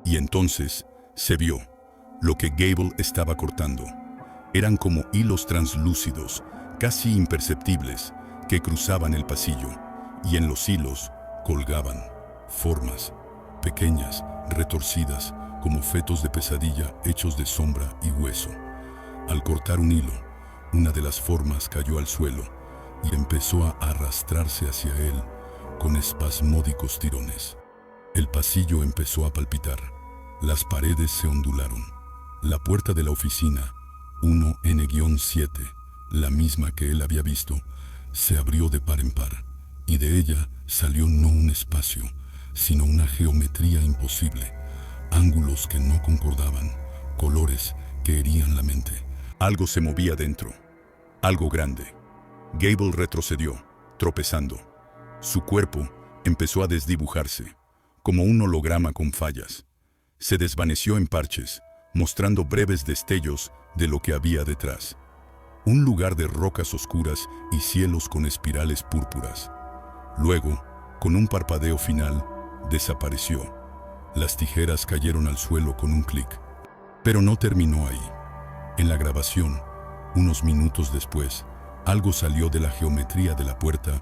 Y entonces se vio lo que Gable estaba cortando. Eran como hilos translúcidos, casi imperceptibles, que cruzaban el pasillo, y en los hilos colgaban formas pequeñas, retorcidas, como fetos de pesadilla hechos de sombra y hueso. Al cortar un hilo, una de las formas cayó al suelo y empezó a arrastrarse hacia él con espasmódicos tirones. El pasillo empezó a palpitar. Las paredes se ondularon. La puerta de la oficina, 1N-7, la misma que él había visto, se abrió de par en par, y de ella salió no un espacio, sino una geometría imposible, ángulos que no concordaban, colores que herían la mente. Algo se movía dentro, algo grande. Gable retrocedió, tropezando. Su cuerpo empezó a desdibujarse, como un holograma con fallas. Se desvaneció en parches, mostrando breves destellos de lo que había detrás. Un lugar de rocas oscuras y cielos con espirales púrpuras. Luego, con un parpadeo final, desapareció. Las tijeras cayeron al suelo con un clic. Pero no terminó ahí. En la grabación, unos minutos después, algo salió de la geometría de la puerta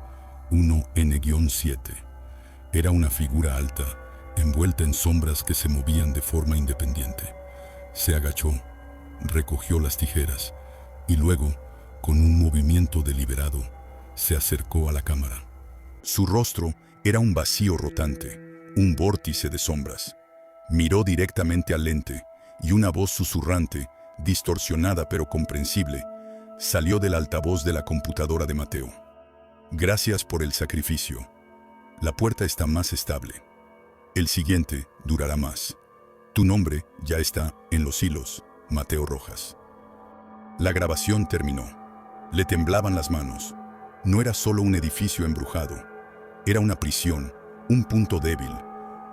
1N-7. Era una figura alta, envuelta en sombras que se movían de forma independiente. Se agachó, recogió las tijeras y luego, con un movimiento deliberado, se acercó a la cámara. Su rostro era un vacío rotante, un vórtice de sombras. Miró directamente al lente y una voz susurrante, distorsionada pero comprensible, salió del altavoz de la computadora de Mateo. Gracias por el sacrificio. La puerta está más estable. El siguiente durará más. Tu nombre ya está en los hilos, Mateo Rojas. La grabación terminó. Le temblaban las manos. No era solo un edificio embrujado. Era una prisión, un punto débil,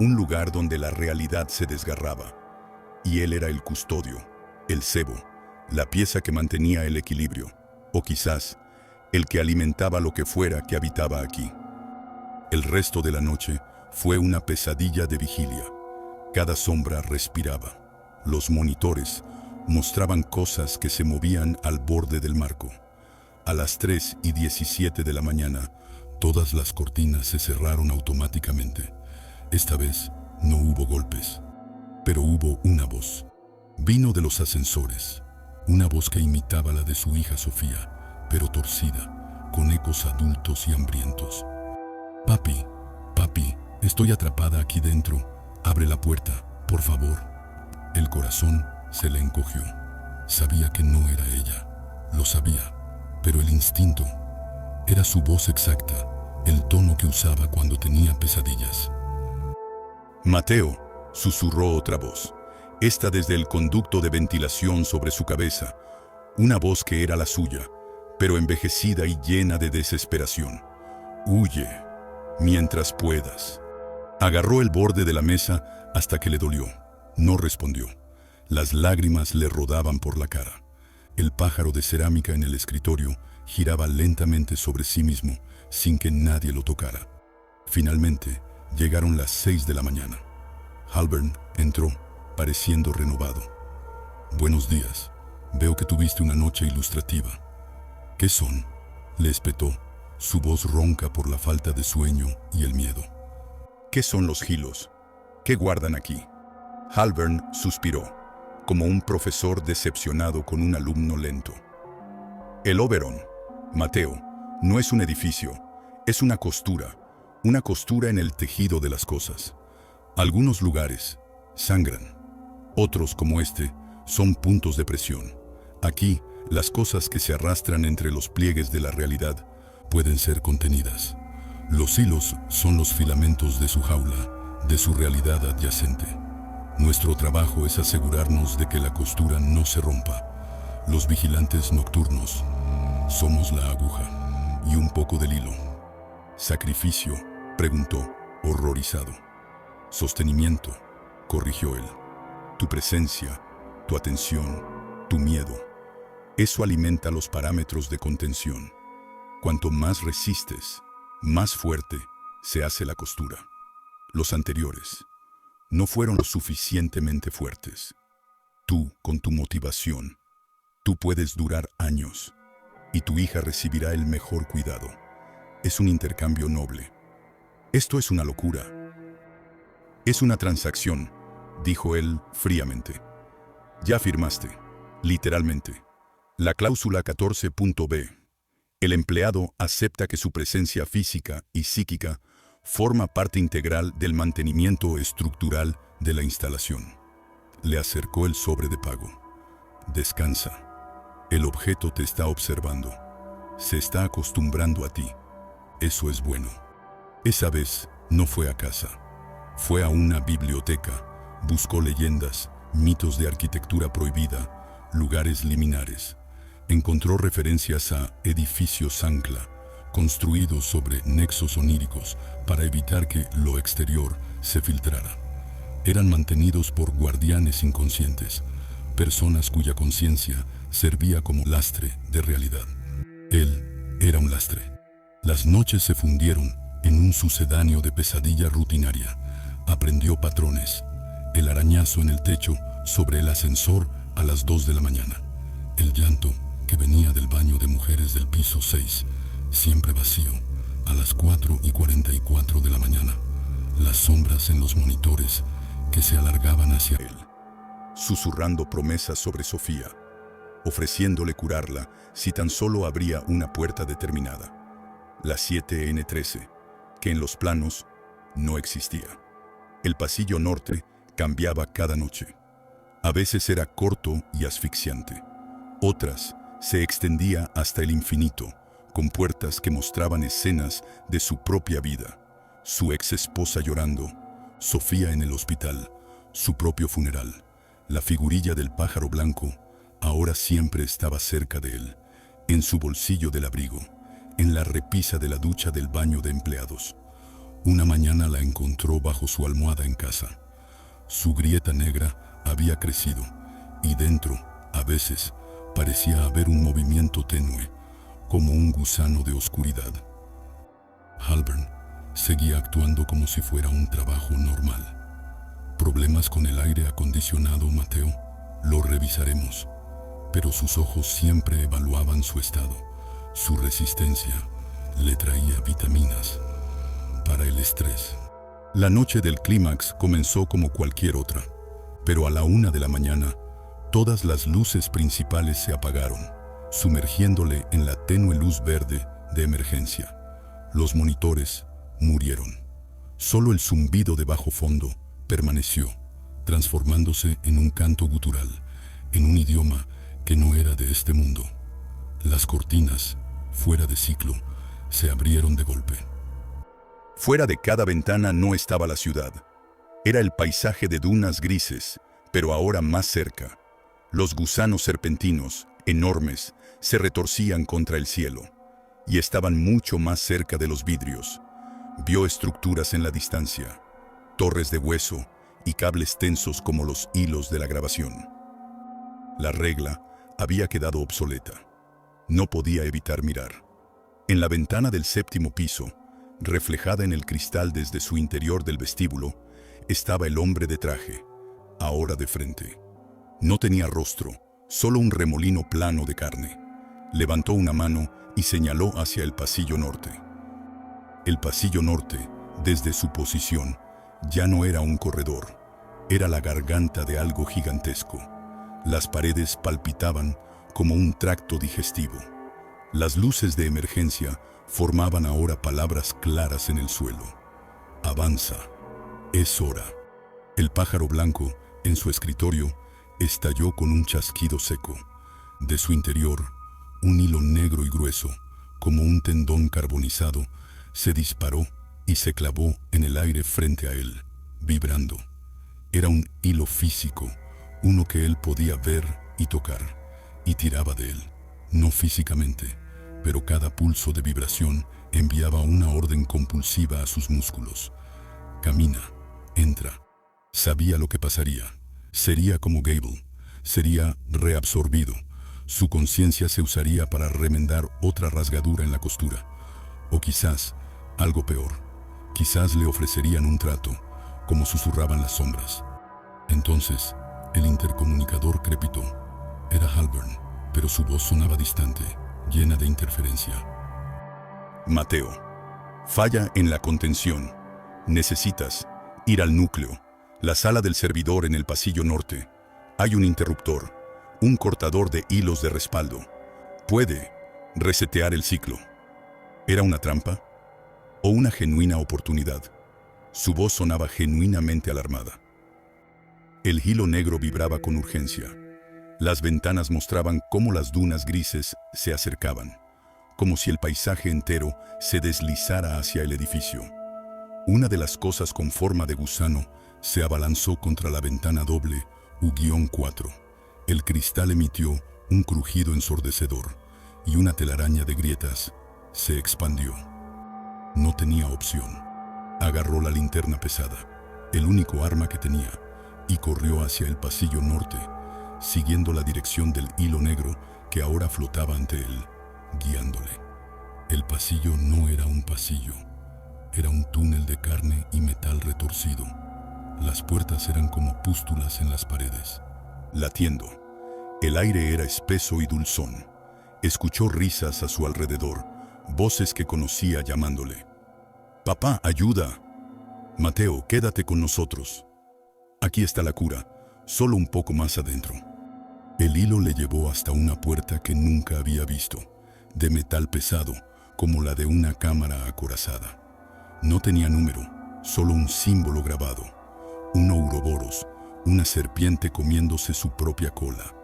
un lugar donde la realidad se desgarraba. Y él era el custodio, el cebo, la pieza que mantenía el equilibrio, o quizás el que alimentaba lo que fuera que habitaba aquí. El resto de la noche fue una pesadilla de vigilia. Cada sombra respiraba. Los monitores mostraban cosas que se movían al borde del marco. A las 3:17 de la mañana, todas las cortinas se cerraron automáticamente. Esta vez no hubo golpes, pero hubo una voz. Vino de los ascensores, una voz que imitaba la de su hija Sofía, pero torcida, con ecos adultos y hambrientos. Papi, papi, estoy atrapada aquí dentro. Abre la puerta, por favor. El corazón se le encogió. Sabía que no era ella. Lo sabía, pero el instinto era su voz exacta, el tono que usaba cuando tenía pesadillas. Mateo, susurró otra voz, esta desde el conducto de ventilación sobre su cabeza, una voz que era la suya, pero envejecida y llena de desesperación. Huye, mientras puedas. Agarró el borde de la mesa hasta que le dolió. No respondió. Las lágrimas le rodaban por la cara. El pájaro de cerámica en el escritorio giraba lentamente sobre sí mismo, sin que nadie lo tocara. Finalmente, llegaron las 6 de la mañana. Halburn entró, pareciendo renovado. Buenos días. Veo que tuviste una noche ilustrativa. ¿Qué son?, le espetó, su voz ronca por la falta de sueño y el miedo. ¿Qué son los hilos? ¿Qué guardan aquí? Halburn suspiró, como un profesor decepcionado con un alumno lento. El Oberon, Mateo, no es un edificio, es una costura en el tejido de las cosas. Algunos lugares sangran, otros como este son puntos de presión. Aquí, las cosas que se arrastran entre los pliegues de la realidad pueden ser contenidas. Los hilos son los filamentos de su jaula, de su realidad adyacente. Nuestro trabajo es asegurarnos de que la costura no se rompa. Los vigilantes nocturnos somos la aguja y un poco del hilo. ¿Sacrificio?, preguntó, horrorizado. Sostenimiento, corrigió él. Tu presencia, tu atención, tu miedo. Eso alimenta los parámetros de contención. Cuanto más resistes, más fuerte se hace la costura. Los anteriores no fueron lo suficientemente fuertes. Tú, con tu motivación, tú puedes durar años y tu hija recibirá el mejor cuidado. Es un intercambio noble. Esto es una locura. Es una transacción, dijo él fríamente. Ya firmaste, literalmente, la cláusula 14.b. El empleado acepta que su presencia física y psíquica forma parte integral del mantenimiento estructural de la instalación. Le acercó el sobre de pago. Descansa. El objeto te está observando. Se está acostumbrando a ti. Eso es bueno. Esa vez no fue a casa. Fue a una biblioteca. Buscó leyendas, mitos de arquitectura prohibida, lugares liminares. Encontró referencias a edificios ancla, construidos sobre nexos oníricos para evitar que lo exterior se filtrara. Eran mantenidos por guardianes inconscientes, personas cuya conciencia servía como lastre de realidad. Él era un lastre. Las noches se fundieron en un sucedáneo de pesadilla rutinaria. Aprendió patrones. El arañazo en el techo sobre el ascensor a las 2 de la mañana. El llanto que venía del baño de mujeres del piso 6, siempre vacío, a las 4:44 de la mañana. Las sombras en los monitores que se alargaban hacia él, susurrando promesas sobre Sofía, ofreciéndole curarla si tan solo abría una puerta determinada. La 7N13, que en los planos no existía. El pasillo norte cambiaba cada noche. A veces era corto y asfixiante. Otras se extendía hasta el infinito, con puertas que mostraban escenas de su propia vida. su ex esposa llorando, Sofía en el hospital, su propio funeral. La figurilla del pájaro blanco ahora siempre estaba cerca de él, en su bolsillo del abrigo, en la repisa de la ducha del baño de empleados. Una mañana la encontró bajo su almohada en casa. Su grieta negra había crecido y dentro, a veces, parecía haber un movimiento tenue, como un gusano de oscuridad. Halburn seguía actuando como si fuera un trabajo normal. ¿Problemas con el aire acondicionado, Mateo? Lo revisaremos. Pero sus ojos siempre evaluaban su estado. Su resistencia le traía vitaminas para el estrés. La noche del clímax comenzó como cualquier otra, pero a la 1 de la mañana, todas las luces principales se apagaron, sumergiéndole en la tenue luz verde de emergencia. Los monitores murieron. Solo el zumbido de bajo fondo permaneció, transformándose en un canto gutural, en un idioma que no era de este mundo. Las cortinas, fuera de ciclo, se abrieron de golpe. Fuera de cada ventana no estaba la ciudad. Era el paisaje de dunas grises, pero ahora más cerca. Los gusanos serpentinos, enormes, se retorcían contra el cielo, y estaban mucho más cerca de los vidrios. Vio estructuras en la distancia, torres de hueso y cables tensos como los hilos de la grabación. La regla había quedado obsoleta. No podía evitar mirar. En la ventana del 7º piso, reflejada en el cristal desde su interior del vestíbulo, estaba el hombre de traje, ahora de frente. No tenía rostro, solo un remolino plano de carne. Levantó una mano y señaló hacia el pasillo norte. El pasillo norte, desde su posición, ya no era un corredor, era la garganta de algo gigantesco. Las paredes palpitaban como un tracto digestivo. Las luces de emergencia formaban ahora palabras claras en el suelo. Avanza. Es hora. El pájaro blanco, en su escritorio, estalló con un chasquido seco. De su interior, un hilo negro y grueso, como un tendón carbonizado, se disparó y se clavó en el aire frente a él, vibrando. Era un hilo físico, uno que él podía ver y tocar, y tiraba de él, no físicamente, pero cada pulso de vibración enviaba una orden compulsiva a sus músculos. Camina, entra. Sabía lo que pasaría. Sería como Gable, sería reabsorbido. Su conciencia se usaría para remendar otra rasgadura en la costura. O quizás, algo peor, quizás le ofrecerían un trato, como susurraban las sombras. Entonces, el intercomunicador crepitó. Era Halburn, pero su voz sonaba distante, llena de interferencia. Mateo, falla en la contención. Necesitas ir al núcleo, la sala del servidor en el pasillo norte. Hay un interruptor, un cortador de hilos de respaldo. Puede resetear el ciclo. ¿Era una trampa? ¿O una genuina oportunidad? Su voz sonaba genuinamente alarmada. El hilo negro vibraba con urgencia. Las ventanas mostraban cómo las dunas grises se acercaban, como si el paisaje entero se deslizara hacia el edificio. Una de las cosas con forma de gusano se abalanzó contra la ventana doble U-4. El cristal emitió un crujido ensordecedor y una telaraña de grietas se expandió. No tenía opción. Agarró la linterna pesada, el único arma que tenía, y corrió hacia el pasillo norte, siguiendo la dirección del hilo negro que ahora flotaba ante él, guiándole. El pasillo no era un pasillo, era un túnel de carne y metal retorcido. Las puertas eran como pústulas en las paredes. Latiendo, el aire era espeso y dulzón. Escuchó risas a su alrededor, voces que conocía llamándole. «Papá, ayuda. Mateo, quédate con nosotros. Aquí está la cura, solo un poco más adentro». El hilo le llevó hasta una puerta que nunca había visto, de metal pesado, como la de una cámara acorazada. No tenía número, solo un símbolo grabado, un ouroboros, una serpiente comiéndose su propia cola.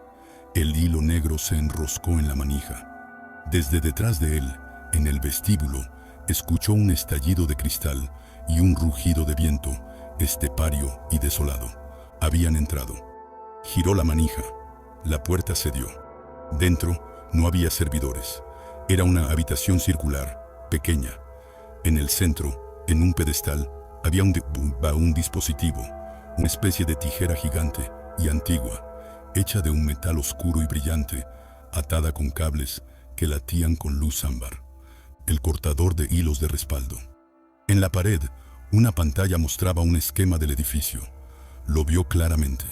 El hilo negro se enroscó en la manija. Desde detrás de él, en el vestíbulo, escuchó un estallido de cristal y un rugido de viento, estepario y desolado. Habían entrado. Giró la manija. La puerta cedió. Dentro no había servidores. Era una habitación circular, pequeña. En el centro, en un pedestal, había un dispositivo, una especie de tijera gigante y antigua, hecha de un metal oscuro y brillante, atada con cables que latían con luz ámbar. El cortador de hilos de respaldo. En la pared, una pantalla mostraba un esquema del edificio. Lo vio claramente.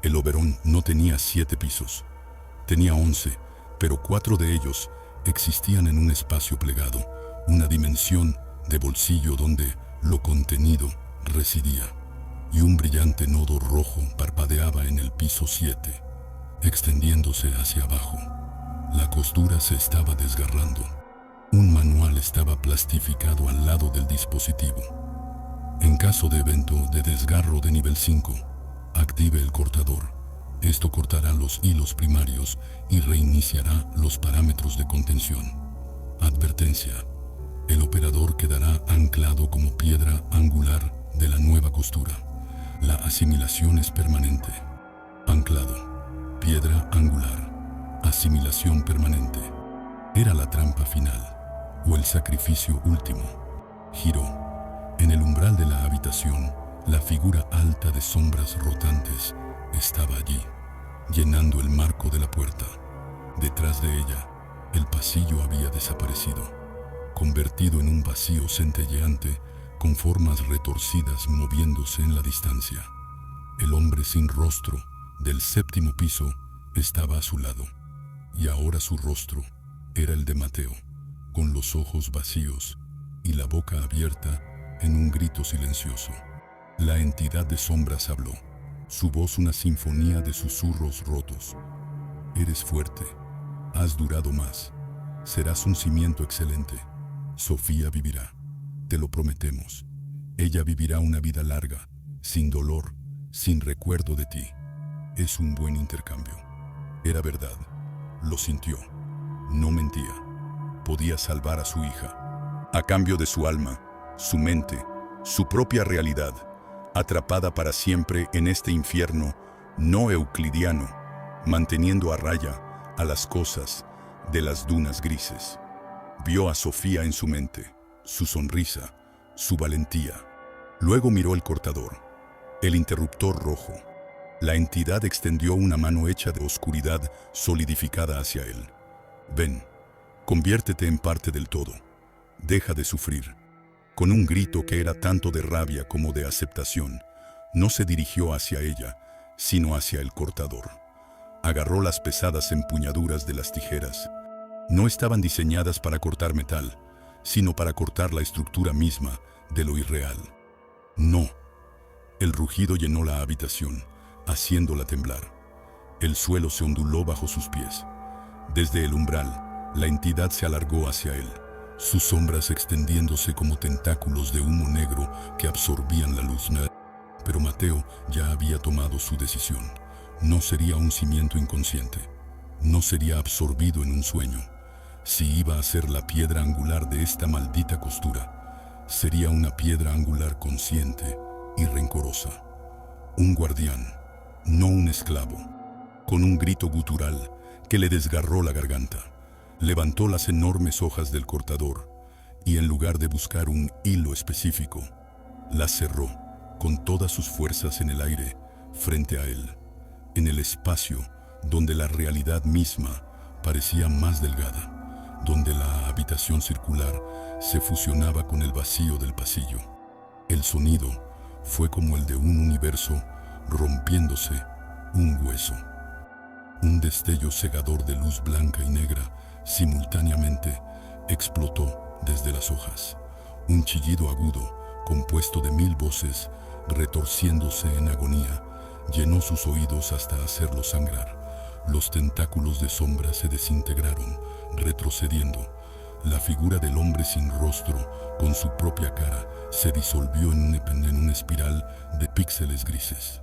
El oberón no tenía 7 pisos. Tenía 11, pero 4 de ellos existían en un espacio plegado, una dimensión de bolsillo donde lo contenido residía. Y un brillante nodo rojo parpadeaba en el piso 7, extendiéndose hacia abajo. La costura se estaba desgarrando. Un manual estaba plastificado al lado del dispositivo. En caso de evento de desgarro de nivel 5, active el cortador. Esto cortará los hilos primarios y reiniciará los parámetros de contención. Advertencia: el operador quedará anclado como piedra angular de la nueva costura. La asimilación es permanente. Anclado. Piedra angular. Asimilación permanente. Era la trampa final, o el sacrificio último. Giró. En el umbral de la habitación, la figura alta de sombras rotantes estaba allí, llenando el marco de la puerta. Detrás de ella, el pasillo había desaparecido, convertido en un vacío centelleante con formas retorcidas moviéndose en la distancia. El hombre sin rostro del 7º piso estaba a su lado, y ahora su rostro era el de Mateo, con los ojos vacíos y la boca abierta en un grito silencioso. La entidad de sombras habló, su voz una sinfonía de susurros rotos. Eres fuerte, has durado más, serás un cimiento excelente. Sofía vivirá, te lo prometemos. Ella vivirá una vida larga, sin dolor, sin recuerdo de ti. Es un buen intercambio. Era verdad, lo sintió, no mentía. Podía salvar a su hija, a cambio de su alma, su mente, su propia realidad, atrapada para siempre en este infierno no euclidiano, manteniendo a raya a las cosas de las dunas grises. Vio a Sofía en su mente, su sonrisa, su valentía. Luego miró el cortador, el interruptor rojo. La entidad extendió una mano hecha de oscuridad solidificada hacia él. Ven, conviértete en parte del todo. Deja de sufrir. Con un grito que era tanto de rabia como de aceptación, no se dirigió hacia ella, sino hacia el cortador. Agarró las pesadas empuñaduras de las tijeras. No estaban diseñadas para cortar metal, sino para cortar la estructura misma de lo irreal. No. El rugido llenó la habitación, haciéndola temblar. El suelo se onduló bajo sus pies. Desde el umbral, la entidad se alargó hacia él, sus sombras extendiéndose como tentáculos de humo negro que absorbían la luz. Pero Mateo ya había tomado su decisión. No sería un cimiento inconsciente. No sería absorbido en un sueño. Si iba a ser la piedra angular de esta maldita costura, sería una piedra angular consciente y rencorosa. Un guardián, no un esclavo. Con un grito gutural que le desgarró la garganta, levantó las enormes hojas del cortador y en lugar de buscar un hilo específico, las cerró con todas sus fuerzas en el aire frente a él, en el espacio donde la realidad misma parecía más delgada, donde la habitación circular se fusionaba con el vacío del pasillo. El sonido fue como el de un universo rompiéndose un hueso. Un destello cegador de luz blanca y negra simultáneamente explotó desde las hojas. Un chillido agudo, compuesto de 1000 voces, retorciéndose en agonía, llenó sus oídos hasta hacerlos sangrar. Los tentáculos de sombra se desintegraron, retrocediendo. La figura del hombre sin rostro, con su propia cara, se disolvió en una espiral de píxeles grises.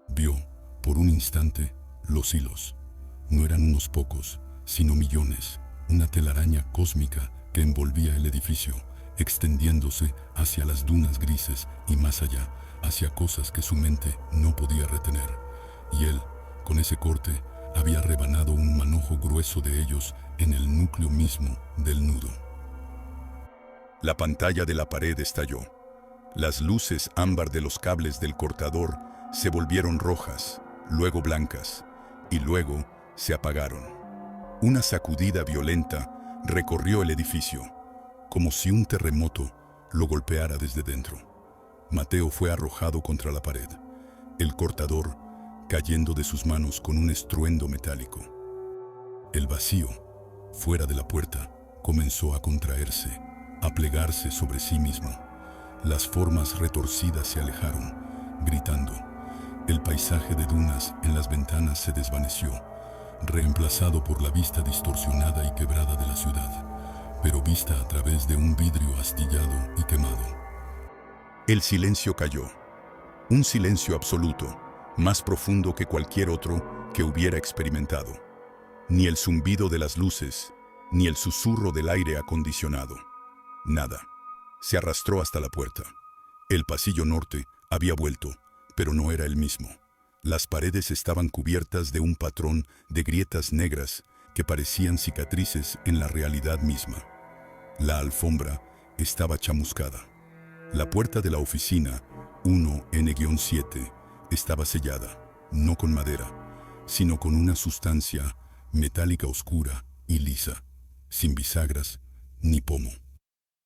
Vio, por un instante, los hilos. No eran unos pocos, sino millones, una telaraña cósmica que envolvía el edificio, extendiéndose hacia las dunas grises y más allá, hacia cosas que su mente no podía retener. Y él, con ese corte, había rebanado un manojo grueso de ellos en el núcleo mismo del nudo. La pantalla de la pared estalló. Las luces ámbar de los cables del cortador se volvieron rojas, luego blancas, y luego se apagaron. Una sacudida violenta recorrió el edificio, como si un terremoto lo golpeara desde dentro. Mateo fue arrojado contra la pared, el cortador cayendo de sus manos con un estruendo metálico. El vacío, fuera de la puerta, comenzó a contraerse, a plegarse sobre sí mismo. Las formas retorcidas se alejaron, gritando. El paisaje de dunas en las ventanas se desvaneció, reemplazado por la vista distorsionada y quebrada de la ciudad, pero vista a través de un vidrio astillado y quemado. El silencio cayó. Un silencio absoluto, más profundo que cualquier otro que hubiera experimentado. Ni el zumbido de las luces, ni el susurro del aire acondicionado. Nada. Se arrastró hasta la puerta. El pasillo norte había vuelto, pero no era el mismo. Las paredes estaban cubiertas de un patrón de grietas negras que parecían cicatrices en la realidad misma. La alfombra estaba chamuscada. La puerta de la oficina 1N-7 estaba sellada, no con madera, sino con una sustancia metálica oscura y lisa, sin bisagras ni pomo.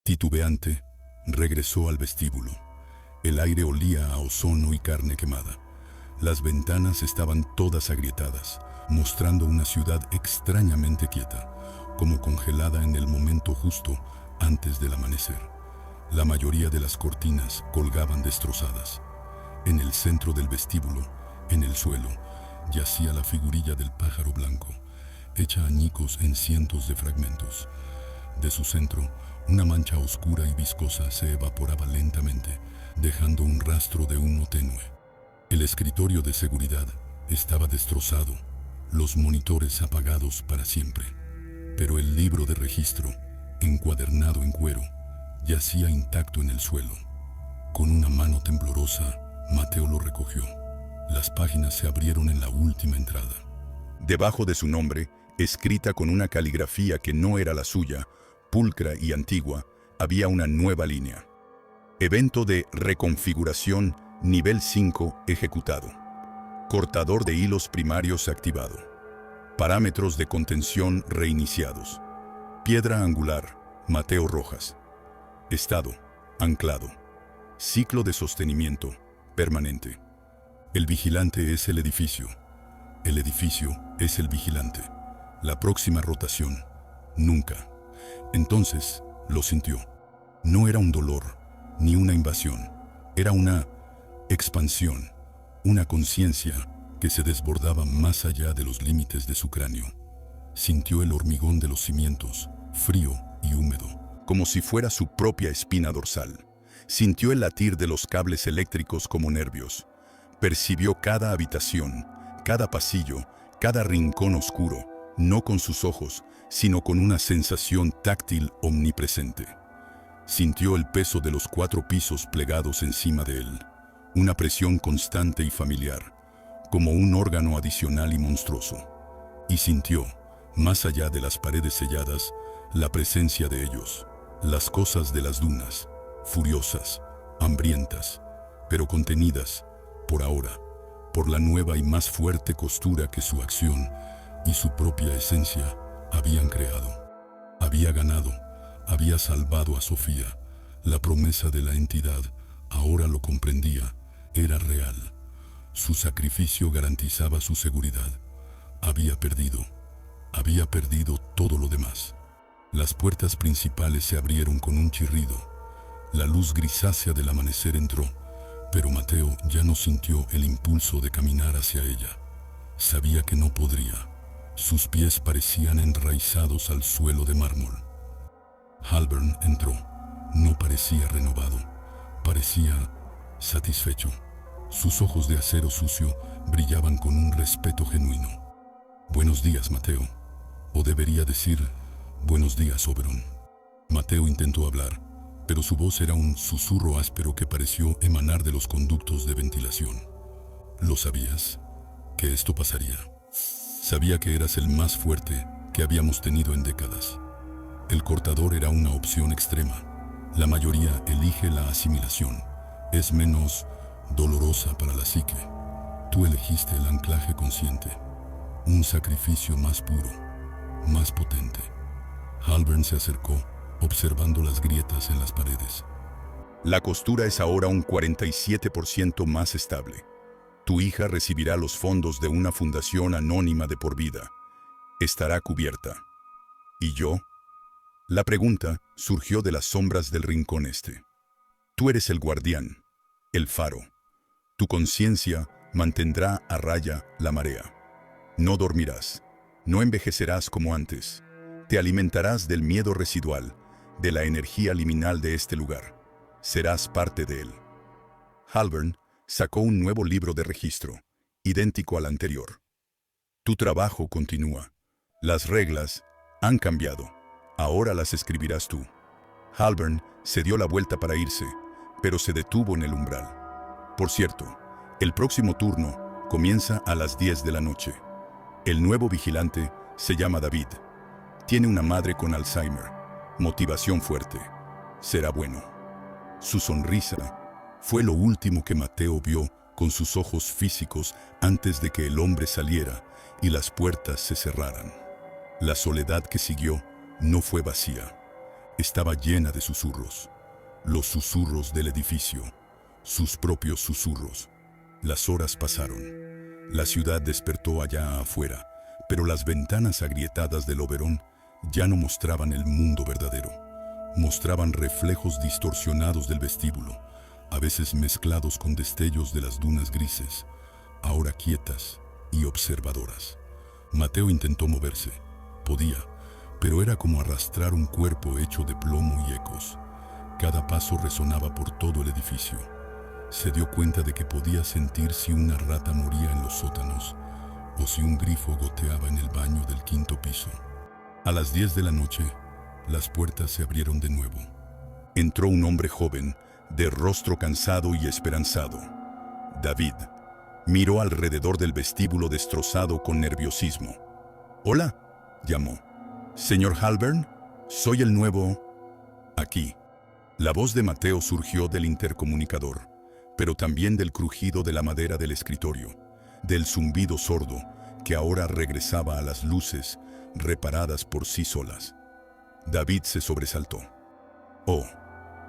Titubeante, regresó al vestíbulo. El aire olía a ozono y carne quemada. Las ventanas estaban todas agrietadas, mostrando una ciudad extrañamente quieta, como congelada en el momento justo antes del amanecer. La mayoría de las cortinas colgaban destrozadas. En el centro del vestíbulo, en el suelo, yacía la figurilla del pájaro blanco, hecha añicos en cientos de fragmentos. De su centro, una mancha oscura y viscosa se evaporaba lentamente, dejando un rastro de humo tenue. El escritorio de seguridad estaba destrozado, los monitores apagados para siempre. Pero el libro de registro, encuadernado en cuero, yacía intacto en el suelo. Con una mano temblorosa, Mateo lo recogió. Las páginas se abrieron en la última entrada. Debajo de su nombre, escrita con una caligrafía que no era la suya, pulcra y antigua, había una nueva línea. Evento de reconfiguración nivel 5 ejecutado. Cortador de hilos primarios activado. Parámetros de contención reiniciados. Piedra angular, Mateo Rojas. Estado, anclado. Ciclo de sostenimiento, permanente. El vigilante es el edificio. El edificio es el vigilante. La próxima rotación, nunca. Entonces, lo sintió. No era un dolor, ni una invasión. Era una expansión, una conciencia que se desbordaba más allá de los límites de su cráneo. Sintió el hormigón de los cimientos, frío y húmedo, como si fuera su propia espina dorsal. Sintió el latir de los cables eléctricos como nervios. Percibió cada habitación, cada pasillo, cada rincón oscuro, no con sus ojos, sino con una sensación táctil omnipresente. Sintió el peso de los 4 pisos plegados encima de él, una presión constante y familiar, como un órgano adicional y monstruoso. Y sintió, más allá de las paredes selladas, la presencia de ellos, las cosas de las dunas, furiosas, hambrientas, pero contenidas, por ahora, por la nueva y más fuerte costura que su acción y su propia esencia habían creado. Había ganado, había salvado a Sofía. La promesa de la entidad, ahora lo comprendía, era real. Su sacrificio garantizaba su seguridad. Había perdido todo lo demás. Las puertas principales se abrieron con un chirrido. La luz grisácea del amanecer entró, pero Mateo ya no sintió el impulso de caminar hacia ella. Sabía que no podría. Sus pies parecían enraizados al suelo de mármol. Halburn entró. No parecía renovado. Parecía satisfecho. Sus ojos de acero sucio brillaban con un respeto genuino. «Buenos días, Mateo». O debería decir, «Buenos días, Oberon». Mateo intentó hablar, pero su voz era un susurro áspero que pareció emanar de los conductos de ventilación. ¿Lo sabías? ¿Que esto pasaría? Sabía que eras el más fuerte que habíamos tenido en décadas. El cortador era una opción extrema. La mayoría elige la asimilación. Es menos dolorosa para la psique. Tú elegiste el anclaje consciente. Un sacrificio más puro, más potente. Halbern se acercó, observando las grietas en las paredes. La costura es ahora un 47% más estable. Tu hija recibirá los fondos de una fundación anónima de por vida. Estará cubierta. ¿Y yo? La pregunta surgió de las sombras del rincón este. Tú eres el guardián, el faro. Tu conciencia mantendrá a raya la marea. No dormirás, no envejecerás como antes. Te alimentarás del miedo residual, de la energía liminal de este lugar. Serás parte de él. Halbern sacó un nuevo libro de registro, idéntico al anterior. Tu trabajo continúa. Las reglas han cambiado. Ahora las escribirás tú. Halbern se dio la vuelta para irse, pero se detuvo en el umbral. Por cierto, el próximo turno comienza a las 10 de la noche. El nuevo vigilante se llama David. Tiene una madre con Alzheimer. Motivación fuerte. Será bueno. Su sonrisa fue lo último que Mateo vio con sus ojos físicos antes de que el hombre saliera y las puertas se cerraran. La soledad que siguió no fue vacía. Estaba llena de susurros. Los susurros del edificio. Sus propios susurros. Las horas pasaron. La ciudad despertó allá afuera, pero las ventanas agrietadas del Oberón ya no mostraban el mundo verdadero. Mostraban reflejos distorsionados del vestíbulo, a veces mezclados con destellos de las dunas grises, ahora quietas y observadoras. Mateo intentó moverse. Podía, pero era como arrastrar un cuerpo hecho de plomo y ecos. Cada paso resonaba por todo el edificio. Se dio cuenta de que podía sentir si una rata moría en los sótanos o si un grifo goteaba en el baño del 5º piso. A las 10 de la noche, las puertas se abrieron de nuevo. Entró un hombre joven, de rostro cansado y esperanzado. David miró alrededor del vestíbulo destrozado con nerviosismo. «Hola», llamó. «Señor Halbern, soy el nuevo...» Aquí. La voz de Mateo surgió del intercomunicador, pero también del crujido de la madera del escritorio, del zumbido sordo que ahora regresaba a las luces reparadas por sí solas. David se sobresaltó. «Oh,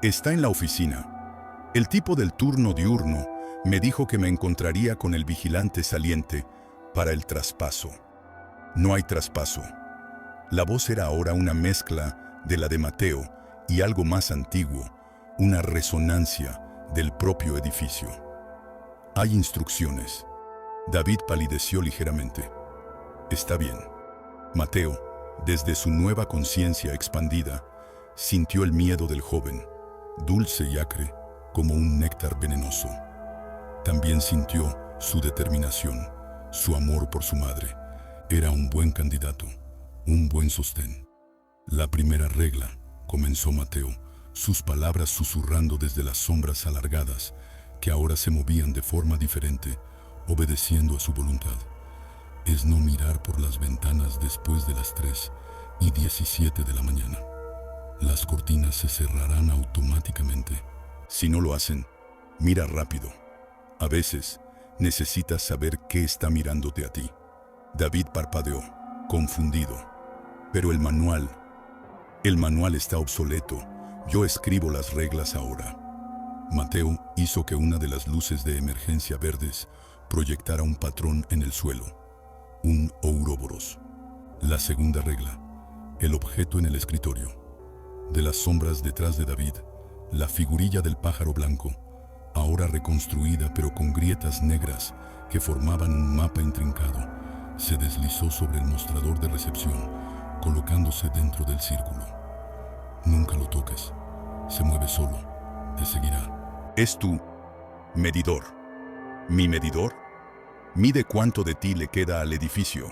está en la oficina. El tipo del turno diurno me dijo que me encontraría con el vigilante saliente para el traspaso». «No hay traspaso». La voz era ahora una mezcla de la de Mateo y algo más antiguo, una resonancia del propio edificio. «Hay instrucciones». David palideció ligeramente. «Está bien». Mateo, desde su nueva conciencia expandida, sintió el miedo del joven, dulce y acre como un néctar venenoso. También sintió su determinación, su amor por su madre. Era un buen candidato, un buen sostén. «La primera regla», comenzó Mateo, sus palabras susurrando desde las sombras alargadas que ahora se movían de forma diferente, obedeciendo a su voluntad. «Es no mirar por las ventanas después de las 3:17 de la mañana. Las cortinas se cerrarán automáticamente. Si no lo hacen, mira rápido. A veces, necesitas saber qué está mirándote a ti». David parpadeó, confundido. «Pero el manual está obsoleto. Yo escribo las reglas ahora». Mateo hizo que una de las luces de emergencia verdes proyectara un patrón en el suelo. Un ouroboros. La segunda regla. El objeto en el escritorio. De las sombras detrás de David, la figurilla del pájaro blanco, ahora reconstruida pero con grietas negras que formaban un mapa intrincado, se deslizó sobre el mostrador de recepción, colocándose dentro del círculo. «Nunca lo toques. Se mueve solo. Te seguirá». «Es tu medidor». «¿Mi medidor? Mide cuánto de ti le queda al edificio»,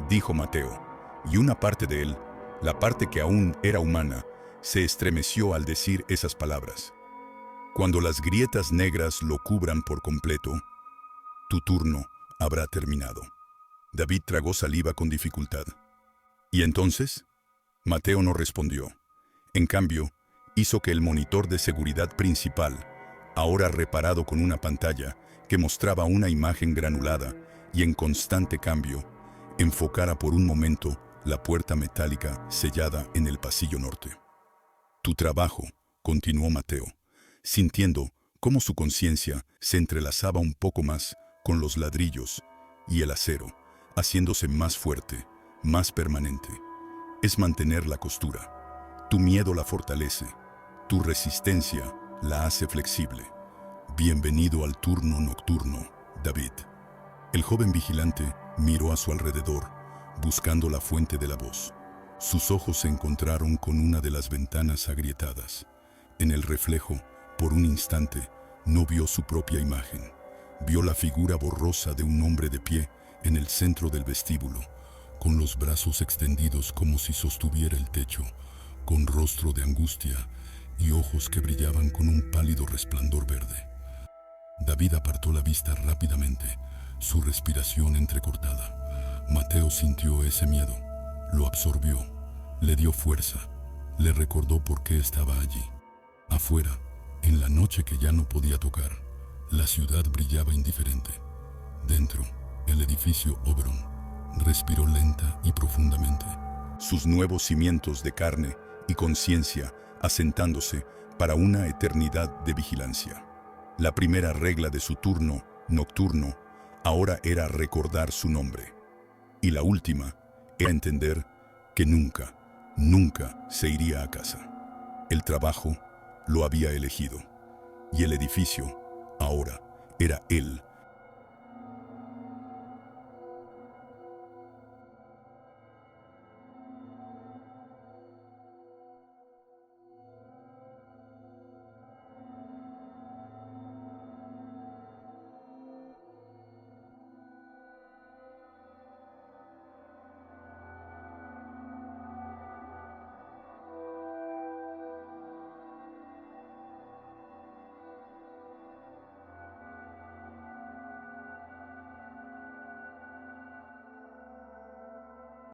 dijo Mateo, y una parte de él, la parte que aún era humana, se estremeció al decir esas palabras. Cuando las grietas negras lo cubran por completo, tu turno habrá terminado. David tragó saliva con dificultad. ¿Y entonces? Mateo no respondió. En cambio, hizo que el monitor de seguridad principal, ahora reparado con una pantalla que mostraba una imagen granulada y en constante cambio, enfocara por un momento la puerta metálica sellada en el pasillo norte. Tu trabajo, continuó Mateo, sintiendo cómo su conciencia se entrelazaba un poco más con los ladrillos y el acero, haciéndose más fuerte, más permanente. Es mantener la costura. Tu miedo la fortalece, tu resistencia la hace flexible. Bienvenido al turno nocturno, David. El joven vigilante miró a su alrededor, buscando la fuente de la voz. Sus ojos se encontraron con una de las ventanas agrietadas. En el reflejo, por un instante, no vio su propia imagen. Vio la figura borrosa de un hombre de pie en el centro del vestíbulo, con los brazos extendidos como si sostuviera el techo, con rostro de angustia y ojos que brillaban con un pálido resplandor verde. David apartó la vista rápidamente, su respiración entrecortada. Mateo sintió ese miedo, lo absorbió, le dio fuerza, le recordó por qué estaba allí. Afuera, en la noche que ya no podía tocar, la ciudad brillaba indiferente. Dentro, el edificio Oberon respiró lenta y profundamente, sus nuevos cimientos de carne y conciencia asentándose para una eternidad de vigilancia. La primera regla de su turno nocturno ahora era recordar su nombre. Y la última era entender que nunca, nunca se iría a casa. El trabajo lo había elegido. Y el edificio, ahora, era él